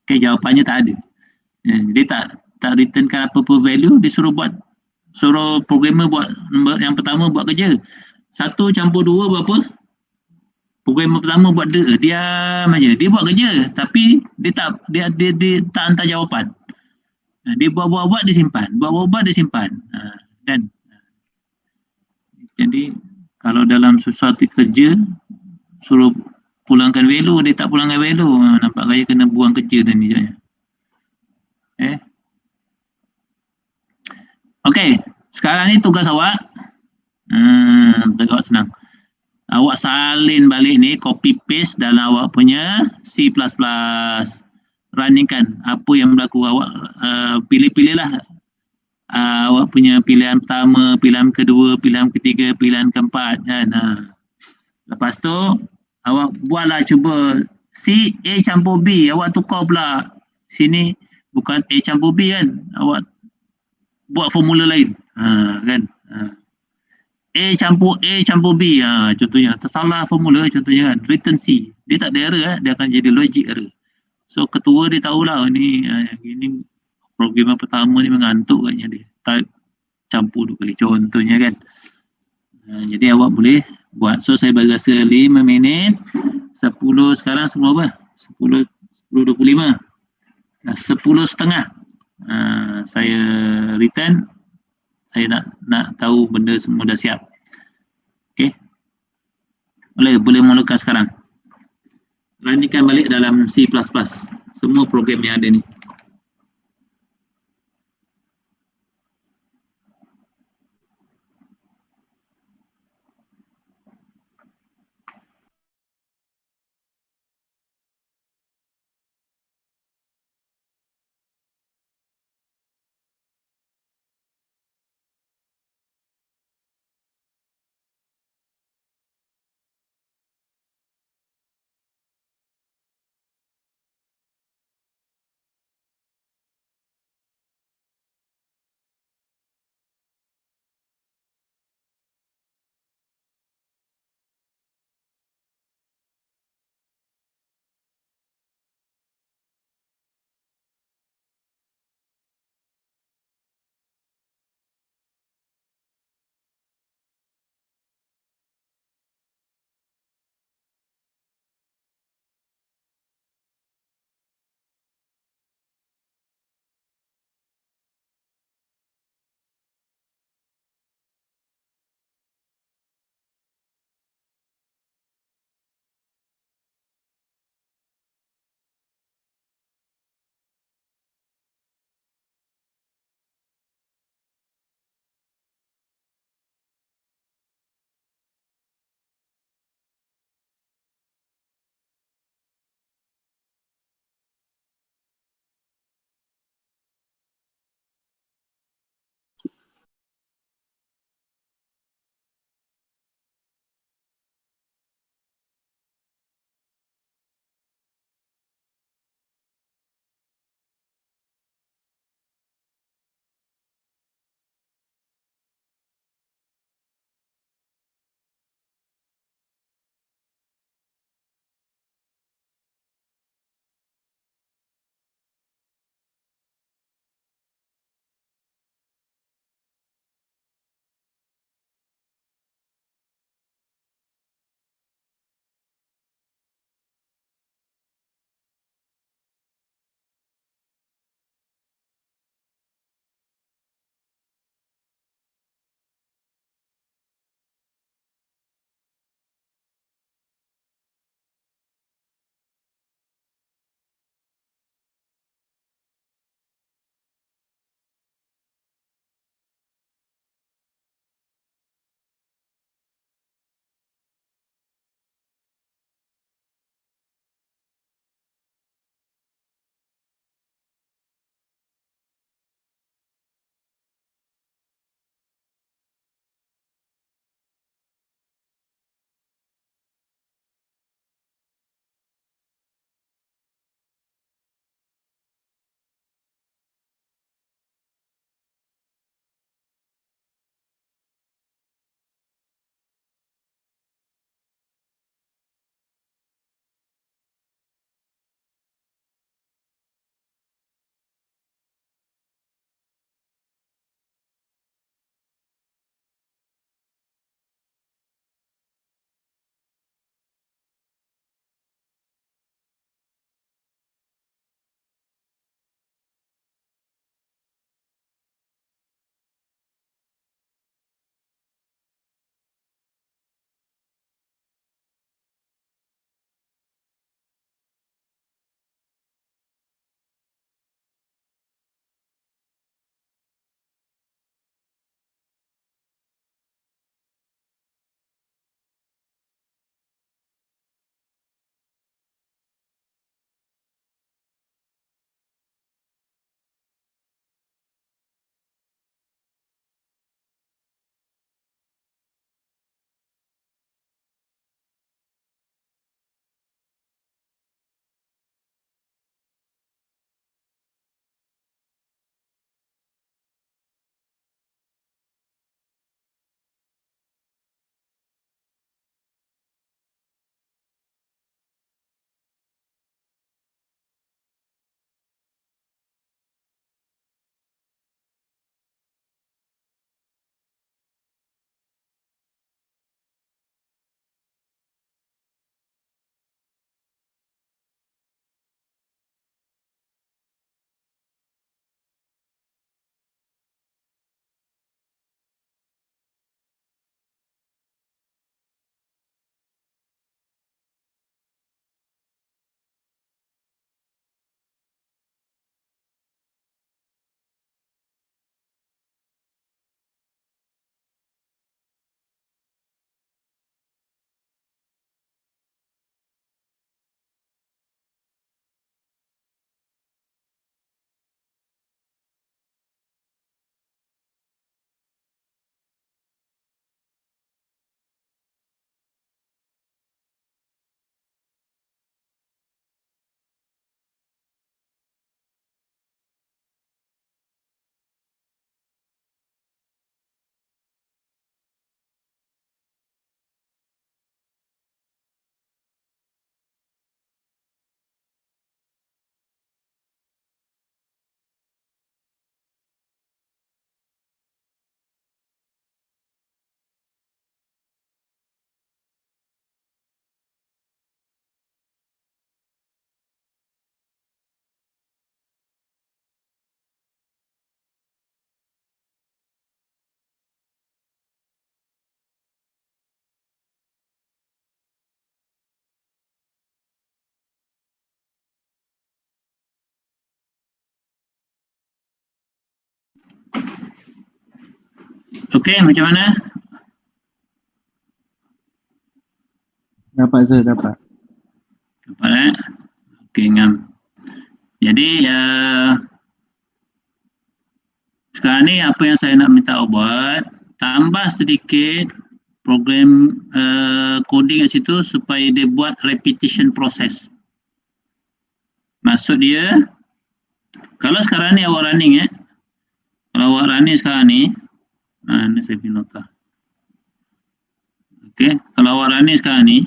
Okay, jawapannya tak ada. Dia tak returnkan apa-apa value, dia suruh programmer buat yang pertama buat kerja. 1 campur 2 berapa? Programmer pertama buat diam aja. Dia buat kerja tapi dia tak hantar jawapan. Dia buat dia simpan. Buat dia simpan. Dan jadi kalau dalam sesuatu kerja suruh pulangkan value, dia tak pulangkan value, nampak gaya kena buang kerja dan ni. Okey, sekarang ni tugas awak. Tugas senang. Awak salin balik ni, copy paste dalam awak punya C++. Runningkan apa yang berlaku. Awak pilih-pilihlah awak punya pilihan pertama, pilihan kedua, pilihan ketiga, pilihan keempat kan. Lepas tu awak buatlah cuba C A campur B, awak tukar pula sini bukan A campur B kan, awak buat formula lain kan. A campur B contohnya, tersalah formula contohnya kan, return C, dia tak ada error dia akan jadi logic error. So ketua dia tahulah ini programmer pertama ni mengantuk katnya dia. type campur 2 kali contohnya kan. Jadi awak boleh buat. So saya bagi rasa 5 minit 10 sekarang 10 apa 10:25 10:30 saya return. Saya nak tahu benda semua dah siap. Okey, boleh mulakan sekarang. Running balik dalam C++, semua program yang ada ni. Okey, macam mana? Dapat sir, dapat. Dapat Okey, ngam. Jadi sekarang ni apa yang saya nak minta awak buat, tambah sedikit program coding kat situ supaya dia buat repetition process. Maksud dia, kalau sekarang ni awak running kalau awak running sekarang ni, ni saya punya nota. Okey, kalau awak running sekarang ni,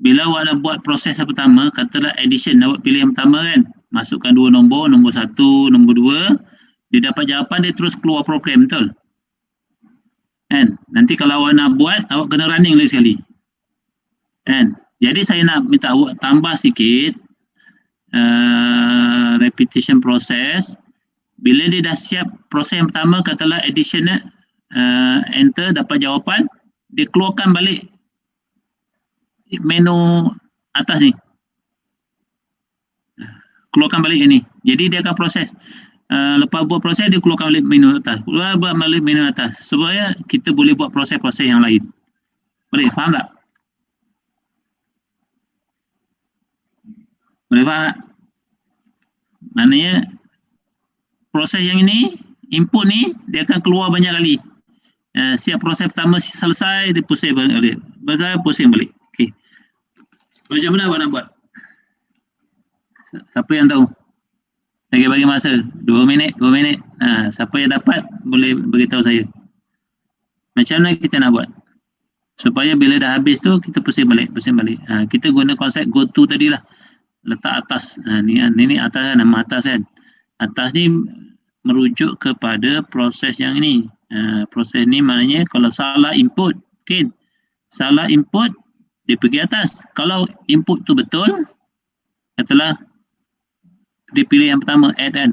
bila awak dah buat proses yang pertama, katalah addition, awak pilih yang pertama kan, masukkan dua nombor 1, nombor 2, dia dapat jawapan, dia terus keluar program, betul? Kan? Nanti kalau awak nak buat, awak kena running lagi sekali. Kan? Jadi saya nak minta awak tambah sikit repetition process. Bila dia dah siap proses yang pertama, katalah addition, enter, dapat jawapan, dia keluarkan balik menu atas ni. Keluarkan balik ini. Jadi dia akan proses. Lepas buat proses, dia keluarkan balik menu atas. Buat balik menu atas. Supaya kita boleh buat proses-proses yang lain. Boleh faham tak? Boleh faham tak? Maknanya, proses yang ini, input ni, dia akan keluar banyak kali. Siap proses pertama selesai, dia pusing balik. Pusing balik. Okay. Macam mana awak nak buat? Siapa yang tahu? Bagi masa 2 minit. Siapa yang dapat boleh beritahu saya. Macam mana kita nak buat? Supaya bila dah habis tu kita pusing balik. Kita guna konsep go to tadi lah. Letak atas. Ni atas kan, nama atas kan. Atas ni merujuk kepada proses yang ini. Proses ni maknanya kalau salah input, okay? Salah input dia pergi atas. Kalau input tu betul, katalah dia pilih yang pertama, add kan.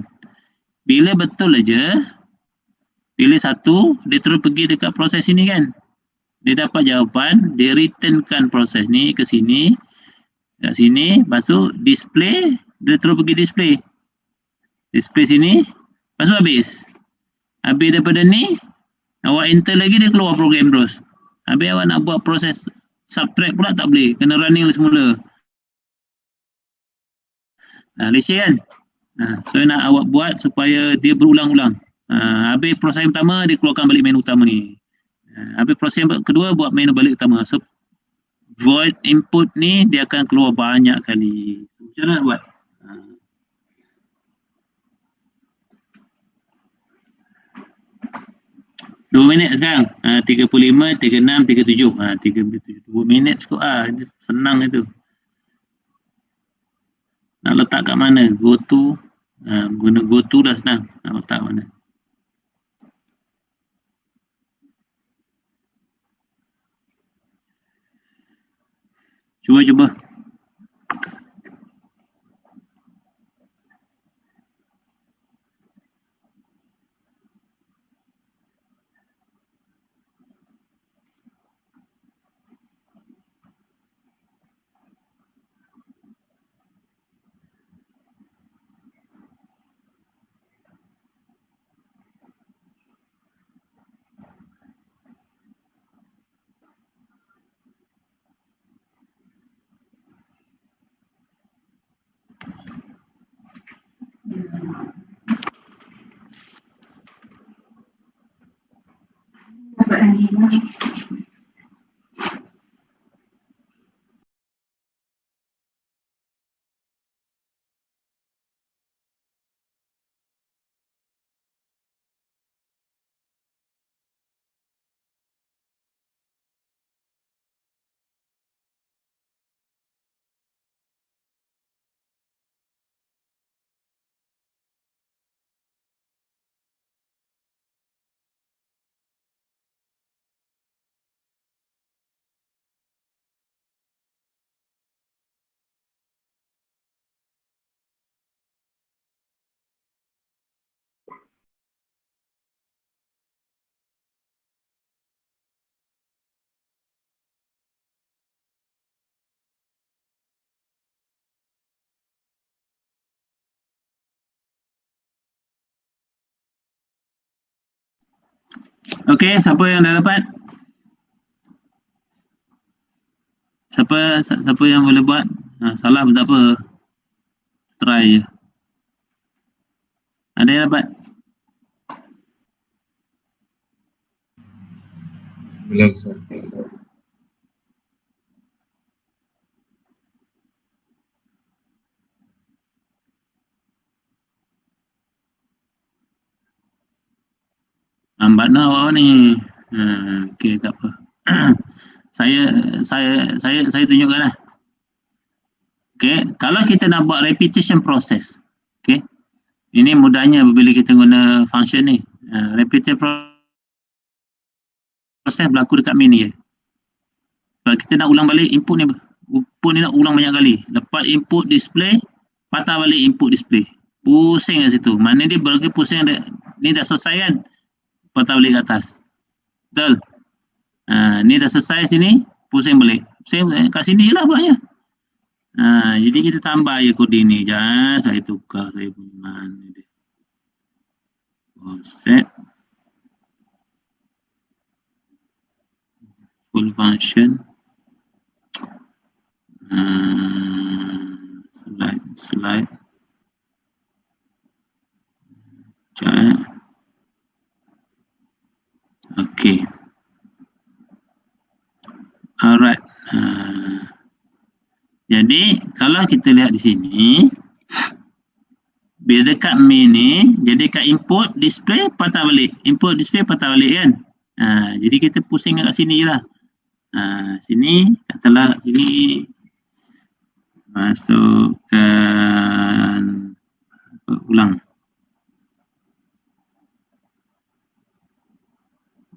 Bila betul aja, pilih satu, dia terus pergi dekat proses ini kan. Dia dapat jawapan, dia returnkan proses ni ke sini, kat sini, lepas tu display, dia terus pergi display. Display sini, lepas tu habis. Habis daripada ni, awak enter lagi, dia keluar program terus. Habis awak nak buat proses subtract pula tak boleh, kena running semula. Leceh kan? So nak awak buat supaya dia berulang-ulang. Habis proses yang pertama, dia keluarkan balik menu utama ni. Habis proses yang kedua, buat menu balik utama. So void input ni, dia akan keluar banyak kali. So, macam mana nak buat? 2 minit sekarang. 35, 36, 37. 37. 2 minit cukup senang itu. Nak letak kat mana? Go to. Guna go to dah senang. Nak letak mana? Cuba. Okey, siapa yang dah dapat? Siapa yang boleh buat? Salah pun tak apa. Try je. Ada yang dapat? Belum, Ustaz. Lambat nak awak ni. Okey, tak apa. saya tunjukkan lah. Okey, kalau kita nak buat repetition process. Okey. Ini mudahnya bila kita guna function ni. Repetition proses berlaku dekat main ni je. Kalau kita nak ulang balik input ni nak ulang banyak kali. Lepas input display, patah balik input display. Pusing kat situ. Mana dia berarti pusing ada. Ni dah selesai kan? Patah balik ke atas. Betul? Ni dah selesai sini, pusing balik. Pusing kat sini lah buatnya. Jadi kita tambah je coding ni. Jangan saya tukar saya punya mana dia. Set full function. Slide. Chat. Okay. Alright. Jadi kalau kita lihat di sini, bila dekat main ni, jadi kat input display patah balik. Input display patah balik kan. Jadi kita pusing kat sini je lah. Sini, katalah sini masukkan ulang.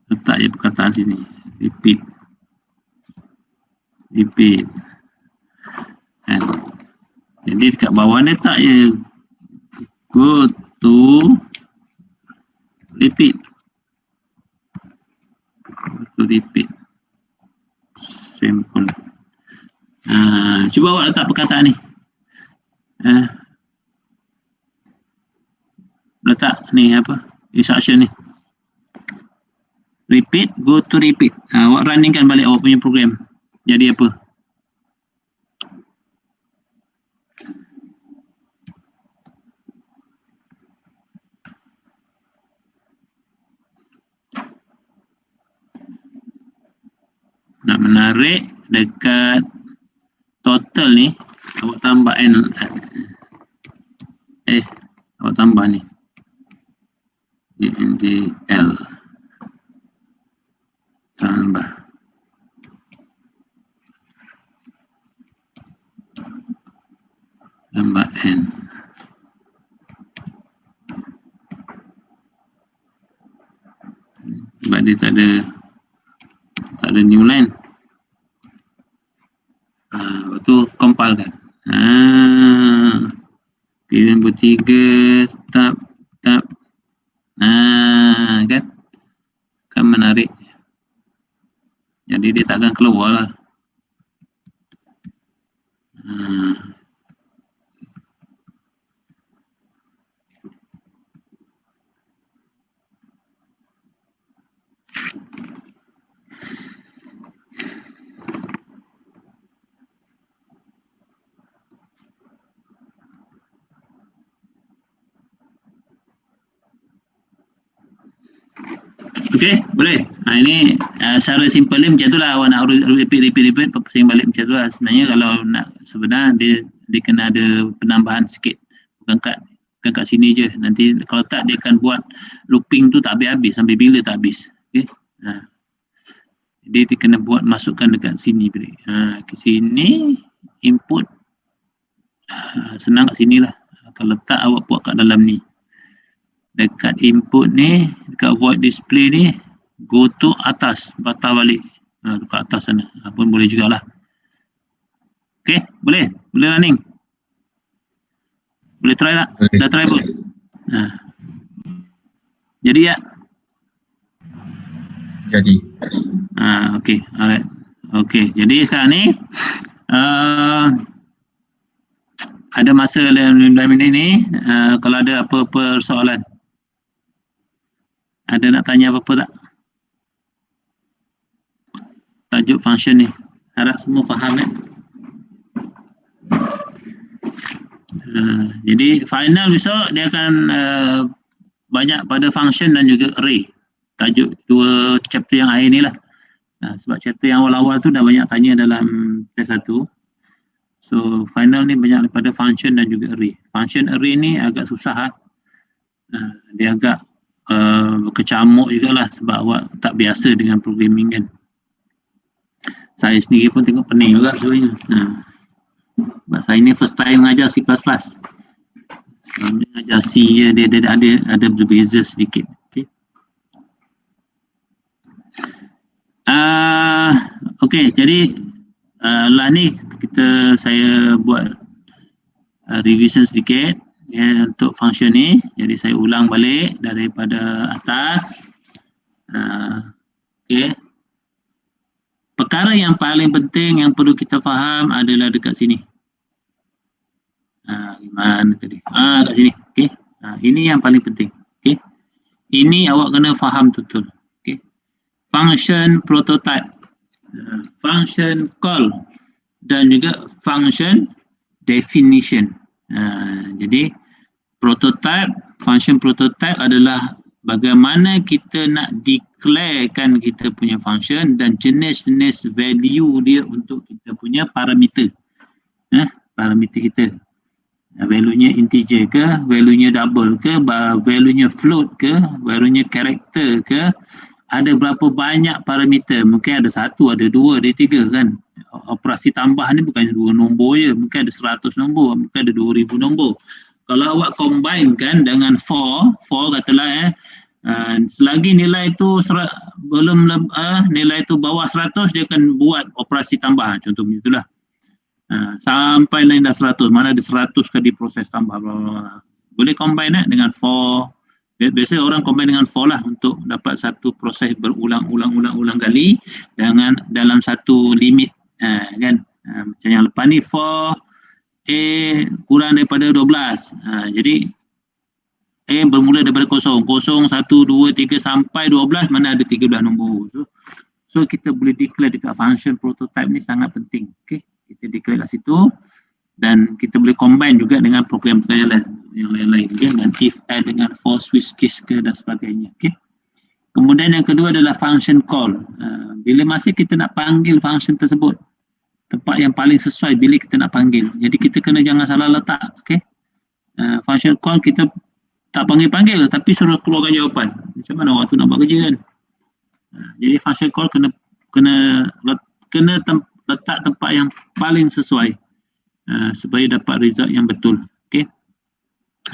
Letak je perkataan sini. Repeat. Kan. Jadi dekat bawah ni letak je go to repeat. Simple. Cuba awak letak perkataan ni. Letak ni apa? Instruction ni. Repeat, go to repeat. Awak runningkan balik awak punya program. Jadi apa? Nak menarik dekat total ni, awak tambah n. Awak tambah ni. L. Tambah. Tambah n. Sebab dia tak ada new line. Lepas tu compile kan. Pilihan nombor 3 tab kan menarik. Jadi dia takkan keluar lah. Okey, boleh. Ini secara simple ni macam tu lah. Awak nak repeat, pusing balik macam tu lah. Sebenarnya kalau nak dia kena ada penambahan sikit. Bukan kat sini je. Nanti kalau tak dia akan buat looping tu tak habis-habis. Sampai bila tak habis. Okey. Jadi dia kena buat masukkan dekat sini. Ke sini input senang kat sini lah. Kalau tak awak buat kat dalam ni. Dekat input ni, dekat void display ni, go to atas, patah balik ke atas sana, pun boleh jugalah. Okay, boleh running. Boleh try tak? Dah try pun? Jadi ya? Jadi. Okay, alright. Okay, jadi sekarang ni ada masa dalam 5 minit ni. Kalau ada apa-apa soalan, ada nak tanya apa-apa tak? tajuk function ni. Harap semua faham jadi final besok dia akan banyak pada function dan juga array. Tajuk 2 chapter yang akhir ni lah. Sebab chapter yang awal-awal tu dah banyak tanya dalam test 1. So final ni banyak daripada function dan juga array. Function array ni agak susah dia agak kecamuk jugalah sebab awak tak biasa dengan programming kan. Saya sendiri pun tengok pening juga sebenarnya. Sebab saya ni first time mengajar C++. Selama ni mengajar C je, dia ada berbeza sedikit. Okay. Okay, jadi lah ni saya buat revision sedikit ya, untuk function ni. Jadi saya ulang balik daripada atas. Okay. Perkara yang paling penting yang perlu kita faham adalah dekat sini. Gimana tadi? Kat sini. Okay. Ini yang paling penting. Okay. Ini awak kena faham betul. Okay. Function prototype, function call dan juga function definition. Jadi prototype, function prototype adalah bagaimana kita nak declarekan kita punya function dan jenis-jenis value dia untuk kita punya parameter. Parameter kita. Value-nya integer ke, value-nya double ke, value-nya float ke, value-nya character ke, ada berapa banyak parameter. Mungkin ada 1, ada 2, ada 3 kan. Operasi tambah ni bukan 2 nombor je, mungkin ada 100 nombor, mungkin ada 2000 nombor. Kalau awak combine kan dengan for katalah selagi nilai itu nilai itu bawah 100 dia akan buat operasi tambah, contoh begitulah. Sampai lain dah 100, mana ada 100 kali proses tambah, boleh combine dengan for. Biasa orang combine dengan for lah untuk dapat satu proses berulang-ulang kali dengan dalam satu limit kan. Macam yang lepas ni for A kurang daripada 12. Jadi A bermula daripada 0, 1, 2, 3 sampai 12, mana ada 13 nombor. So kita boleh declare dekat function prototype ni sangat penting. Okay? Kita declare kat situ dan kita boleh combine juga dengan program yang lain-lain. Okay? Dengan if, add, dengan for, switch case ke dan sebagainya. Okay? Kemudian yang kedua adalah function call. Bila masa kita nak panggil function tersebut, tempat yang paling sesuai bila kita nak panggil. Jadi kita kena jangan salah letak. Okay? Function call kita tak panggil-panggil tapi suruh keluarkan jawapan. Macam mana orang tu nak buat kerja kan? Jadi function call kena letak tempat yang paling sesuai supaya dapat result yang betul. Okay?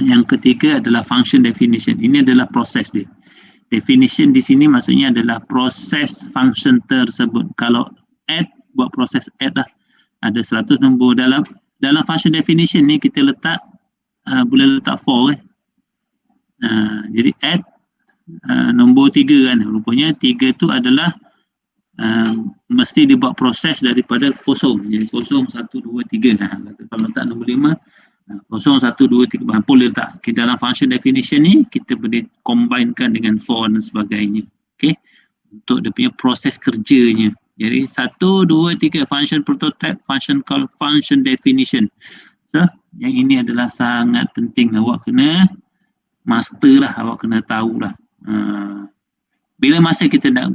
Yang ketiga adalah function definition. Ini adalah proses dia. Definition di sini maksudnya adalah proses function tersebut. Kalau add, buat proses add lah. Ada 100 nombor dalam function definition ni kita letak boleh letak for jadi add nombor 3 kan. Rupanya 3 tu adalah mesti dibuat proses daripada 0. Jadi 0, 1, 2, 3 kalau letak nombor 5 0, 1, 2, 3 boleh letak. Okay, dalam function definition ni kita boleh combinekan dengan for dan sebagainya. Okay, untuk dia punya proses kerjanya. Jadi 1, 2, 3 function prototype, function call, function definition. So yang ini adalah sangat penting. Awak kena master lah, awak kena tahu lah. Bila masa kita nak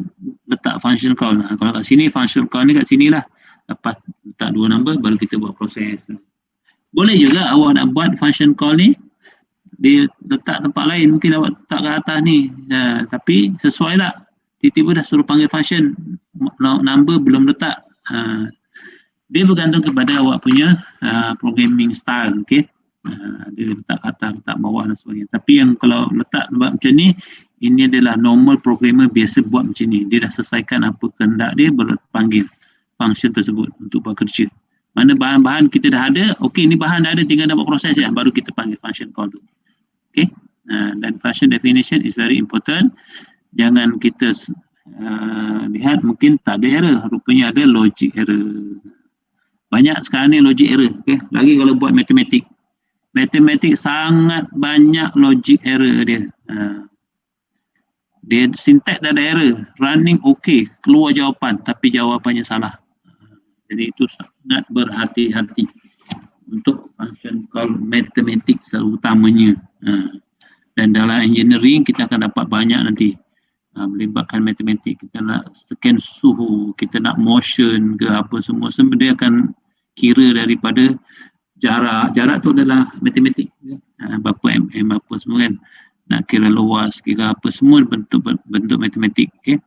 letak function call, kalau kat sini function call ni kat sini lah, lepas letak 2 number baru kita buat proses. Boleh juga awak nak buat function call ni dia letak tempat lain, mungkin awak letak ke atas ni, tapi sesuai tak? Tiba-tiba dah suruh panggil function, number belum letak. Dia bergantung kepada awak punya programming style. Okay? Dia letak atas, letak bawah dan sebagainya. Tapi yang kalau letak tempat macam ni, ini adalah normal programmer biasa buat macam ni. Dia dah selesaikan apa kehendak dia, berpanggil function tersebut untuk buat kerja. Mana bahan-bahan kita dah ada, okey ni bahan dah ada, tinggal dapat proses ya, baru kita panggil function call tu. Okay? Dan function definition is very important. Jangan kita lihat mungkin tak ada error, rupanya ada logic error. Banyak sekarang ni logic error. Okay? Lagi kalau buat matematik. Matematik sangat banyak logic error dia. Dia syntax tak ada error, running okay, keluar jawapan tapi jawapannya salah. Jadi itu sangat berhati-hati untuk function call matematik terutamanya. Dan dalam engineering kita akan dapat banyak nanti melibatkan matematik. Kita nak scan suhu, kita nak motion ke apa semua dia akan kira daripada jarak tu adalah matematik, berapa mm apa semua kan, nak kira luas, kira apa semua bentuk matematik. Okay?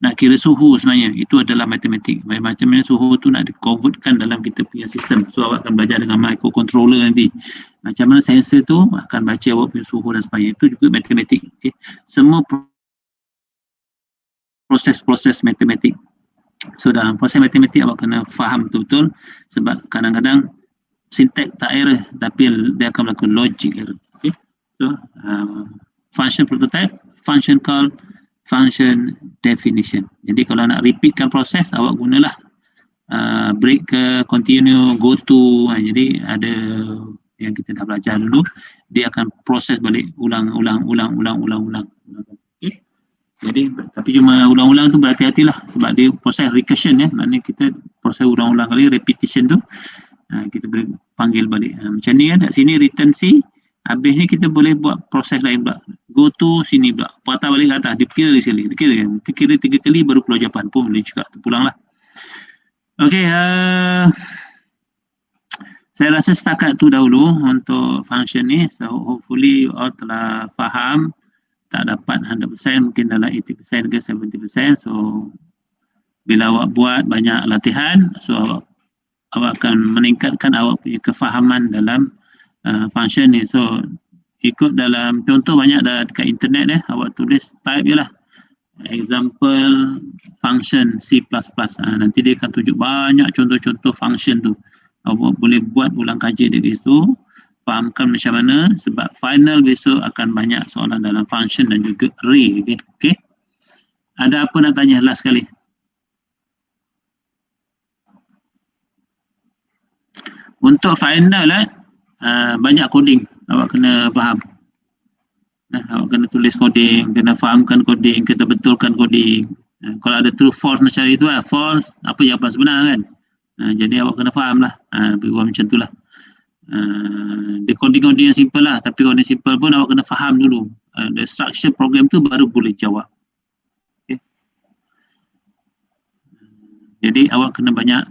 Nak kira suhu sebenarnya itu adalah matematik. Macam mana suhu tu nak di-convertkan dalam kita punya sistem. So awak akan belajar dengan microcontroller nanti. Macam mana sensor tu akan baca awak punya suhu dan sebagainya. Itu juga matematik. Okay? Semua proses-proses matematik. So dalam proses matematik awak kena faham betul-betul, sebab kadang-kadang syntax tak error tapi dia akan berlaku logic error. Okay? So function prototype, function call, function definition. Jadi kalau nak repeatkan proses, awak gunalah break ke continue, go to. Jadi ada yang kita dah belajar dulu, dia akan proses balik ulang. Okay? Jadi tapi cuma ulang-ulang tu berhati-hatilah sebab dia proses recursion ya, maknanya kita proses ulang-ulang kali, repetition tu kita boleh panggil balik. Macam ni kan, kat sini return C, habis ni kita boleh buat proses lain pula, go to sini pula, patah balik ke atas, dia kira sekali, dia kira 3 kali baru keluar jawapan pun boleh juga, terpulang lah. Ok, saya rasa setakat tu dahulu untuk function ni. So hopefully you all telah faham. Tak dapat 100%, mungkin dalam 80% ke 70%. So bila awak buat banyak latihan, so awak akan meningkatkan awak punya kefahaman dalam function ni. So ikut dalam contoh banyak dah dekat internet awak tulis, type je lah example function C++. Nanti dia akan tunjuk banyak contoh-contoh function tu. Awak boleh buat ulang kaji dari situ, fahamkan macam mana, sebab final besok akan banyak soalan dalam function dan juga array. Okay? Ada apa nak tanya last sekali? Untuk final banyak coding awak kena faham. Awak kena tulis coding, kena fahamkan coding, kena betulkan coding. Kalau ada true false macam itu false, apa jawapan sebenar kan? Jadi awak kena faham lah, lebih kurang macam tu lah. Dia coding-coding yang simple lah, tapi coding simple pun awak kena faham dulu the structure program tu baru boleh jawab. Okay. Jadi awak kena banyak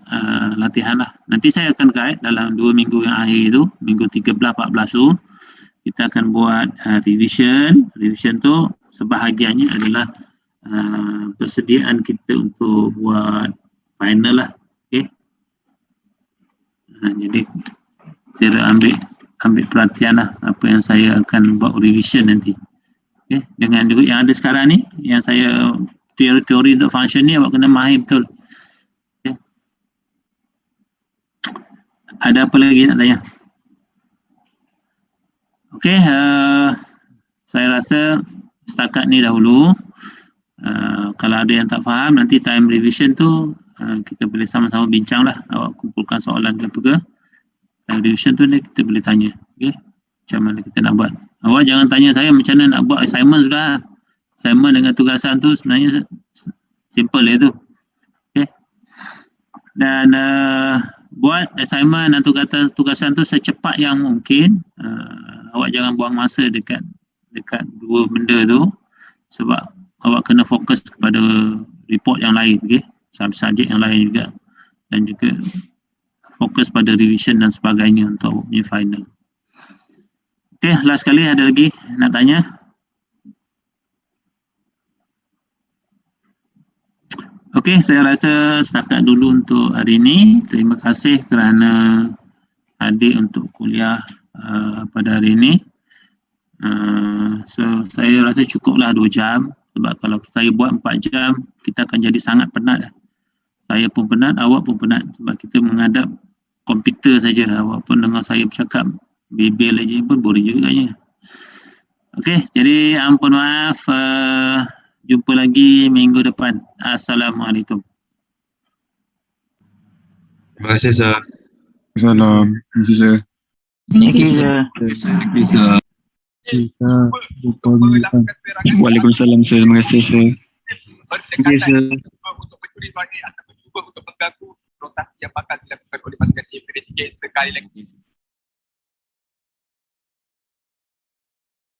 latihan lah. Nanti saya akan guide dalam 2 minggu yang akhir tu, minggu 13-14 tu kita akan buat revision. Revision tu sebahagiannya adalah persediaan kita untuk buat final lah. Okay. Jadi saya ambil perhatian lah apa yang saya akan buat revision nanti. Okay. Dengan juga yang ada sekarang ni, yang saya teori-teori untuk function ni awak kena mahir betul. Okay. Ada apa lagi nak tanya? Okey, saya rasa setakat ni dahulu. Kalau ada yang tak faham, nanti time revision tu kita boleh sama-sama bincang lah. Awak kumpulkan soalan ke apa ke. Time revision tu kita boleh tanya. Okay? Macam mana kita nak buat. Awak jangan tanya saya macam mana nak buat assignment sudah. Assignment dengan tugasan tu sebenarnya simple je tu. Okay? Dan buat assignment atau tugasan tu secepat yang mungkin. Awak jangan buang masa dekat dua benda tu, sebab awak kena fokus kepada report yang lain, okay? Subjek yang lain juga, dan juga fokus pada revision dan sebagainya untuk awak punya final. Okay, last sekali ada lagi nak tanya? Okay, saya rasa setakat dulu untuk hari ini. Terima kasih kerana hadir untuk kuliah pada hari ini. So saya rasa cukuplah 2 jam, sebab kalau saya buat 4 jam kita akan jadi sangat penat. Saya pun penat, awak pun penat, sebab kita menghadap komputer saja. Awak pun dengar saya bercakap bebel aja pun boring juga katanya. Okey, jadi ampun maaf, jumpa lagi minggu depan. Assalamualaikum. Terima kasih, Sir. Salam. Terima kasih, sir. Thank you, sir. Thank you, Sir. Kita lupa mengucapkan. Waalaikumsalam sir. Terima kasih sir. Terima kasih sir. Untuk mencuri balik atau cuba untuk mengganggu rotasi yang bakal dilakukan oleh pasukan investigasi sekali lagi.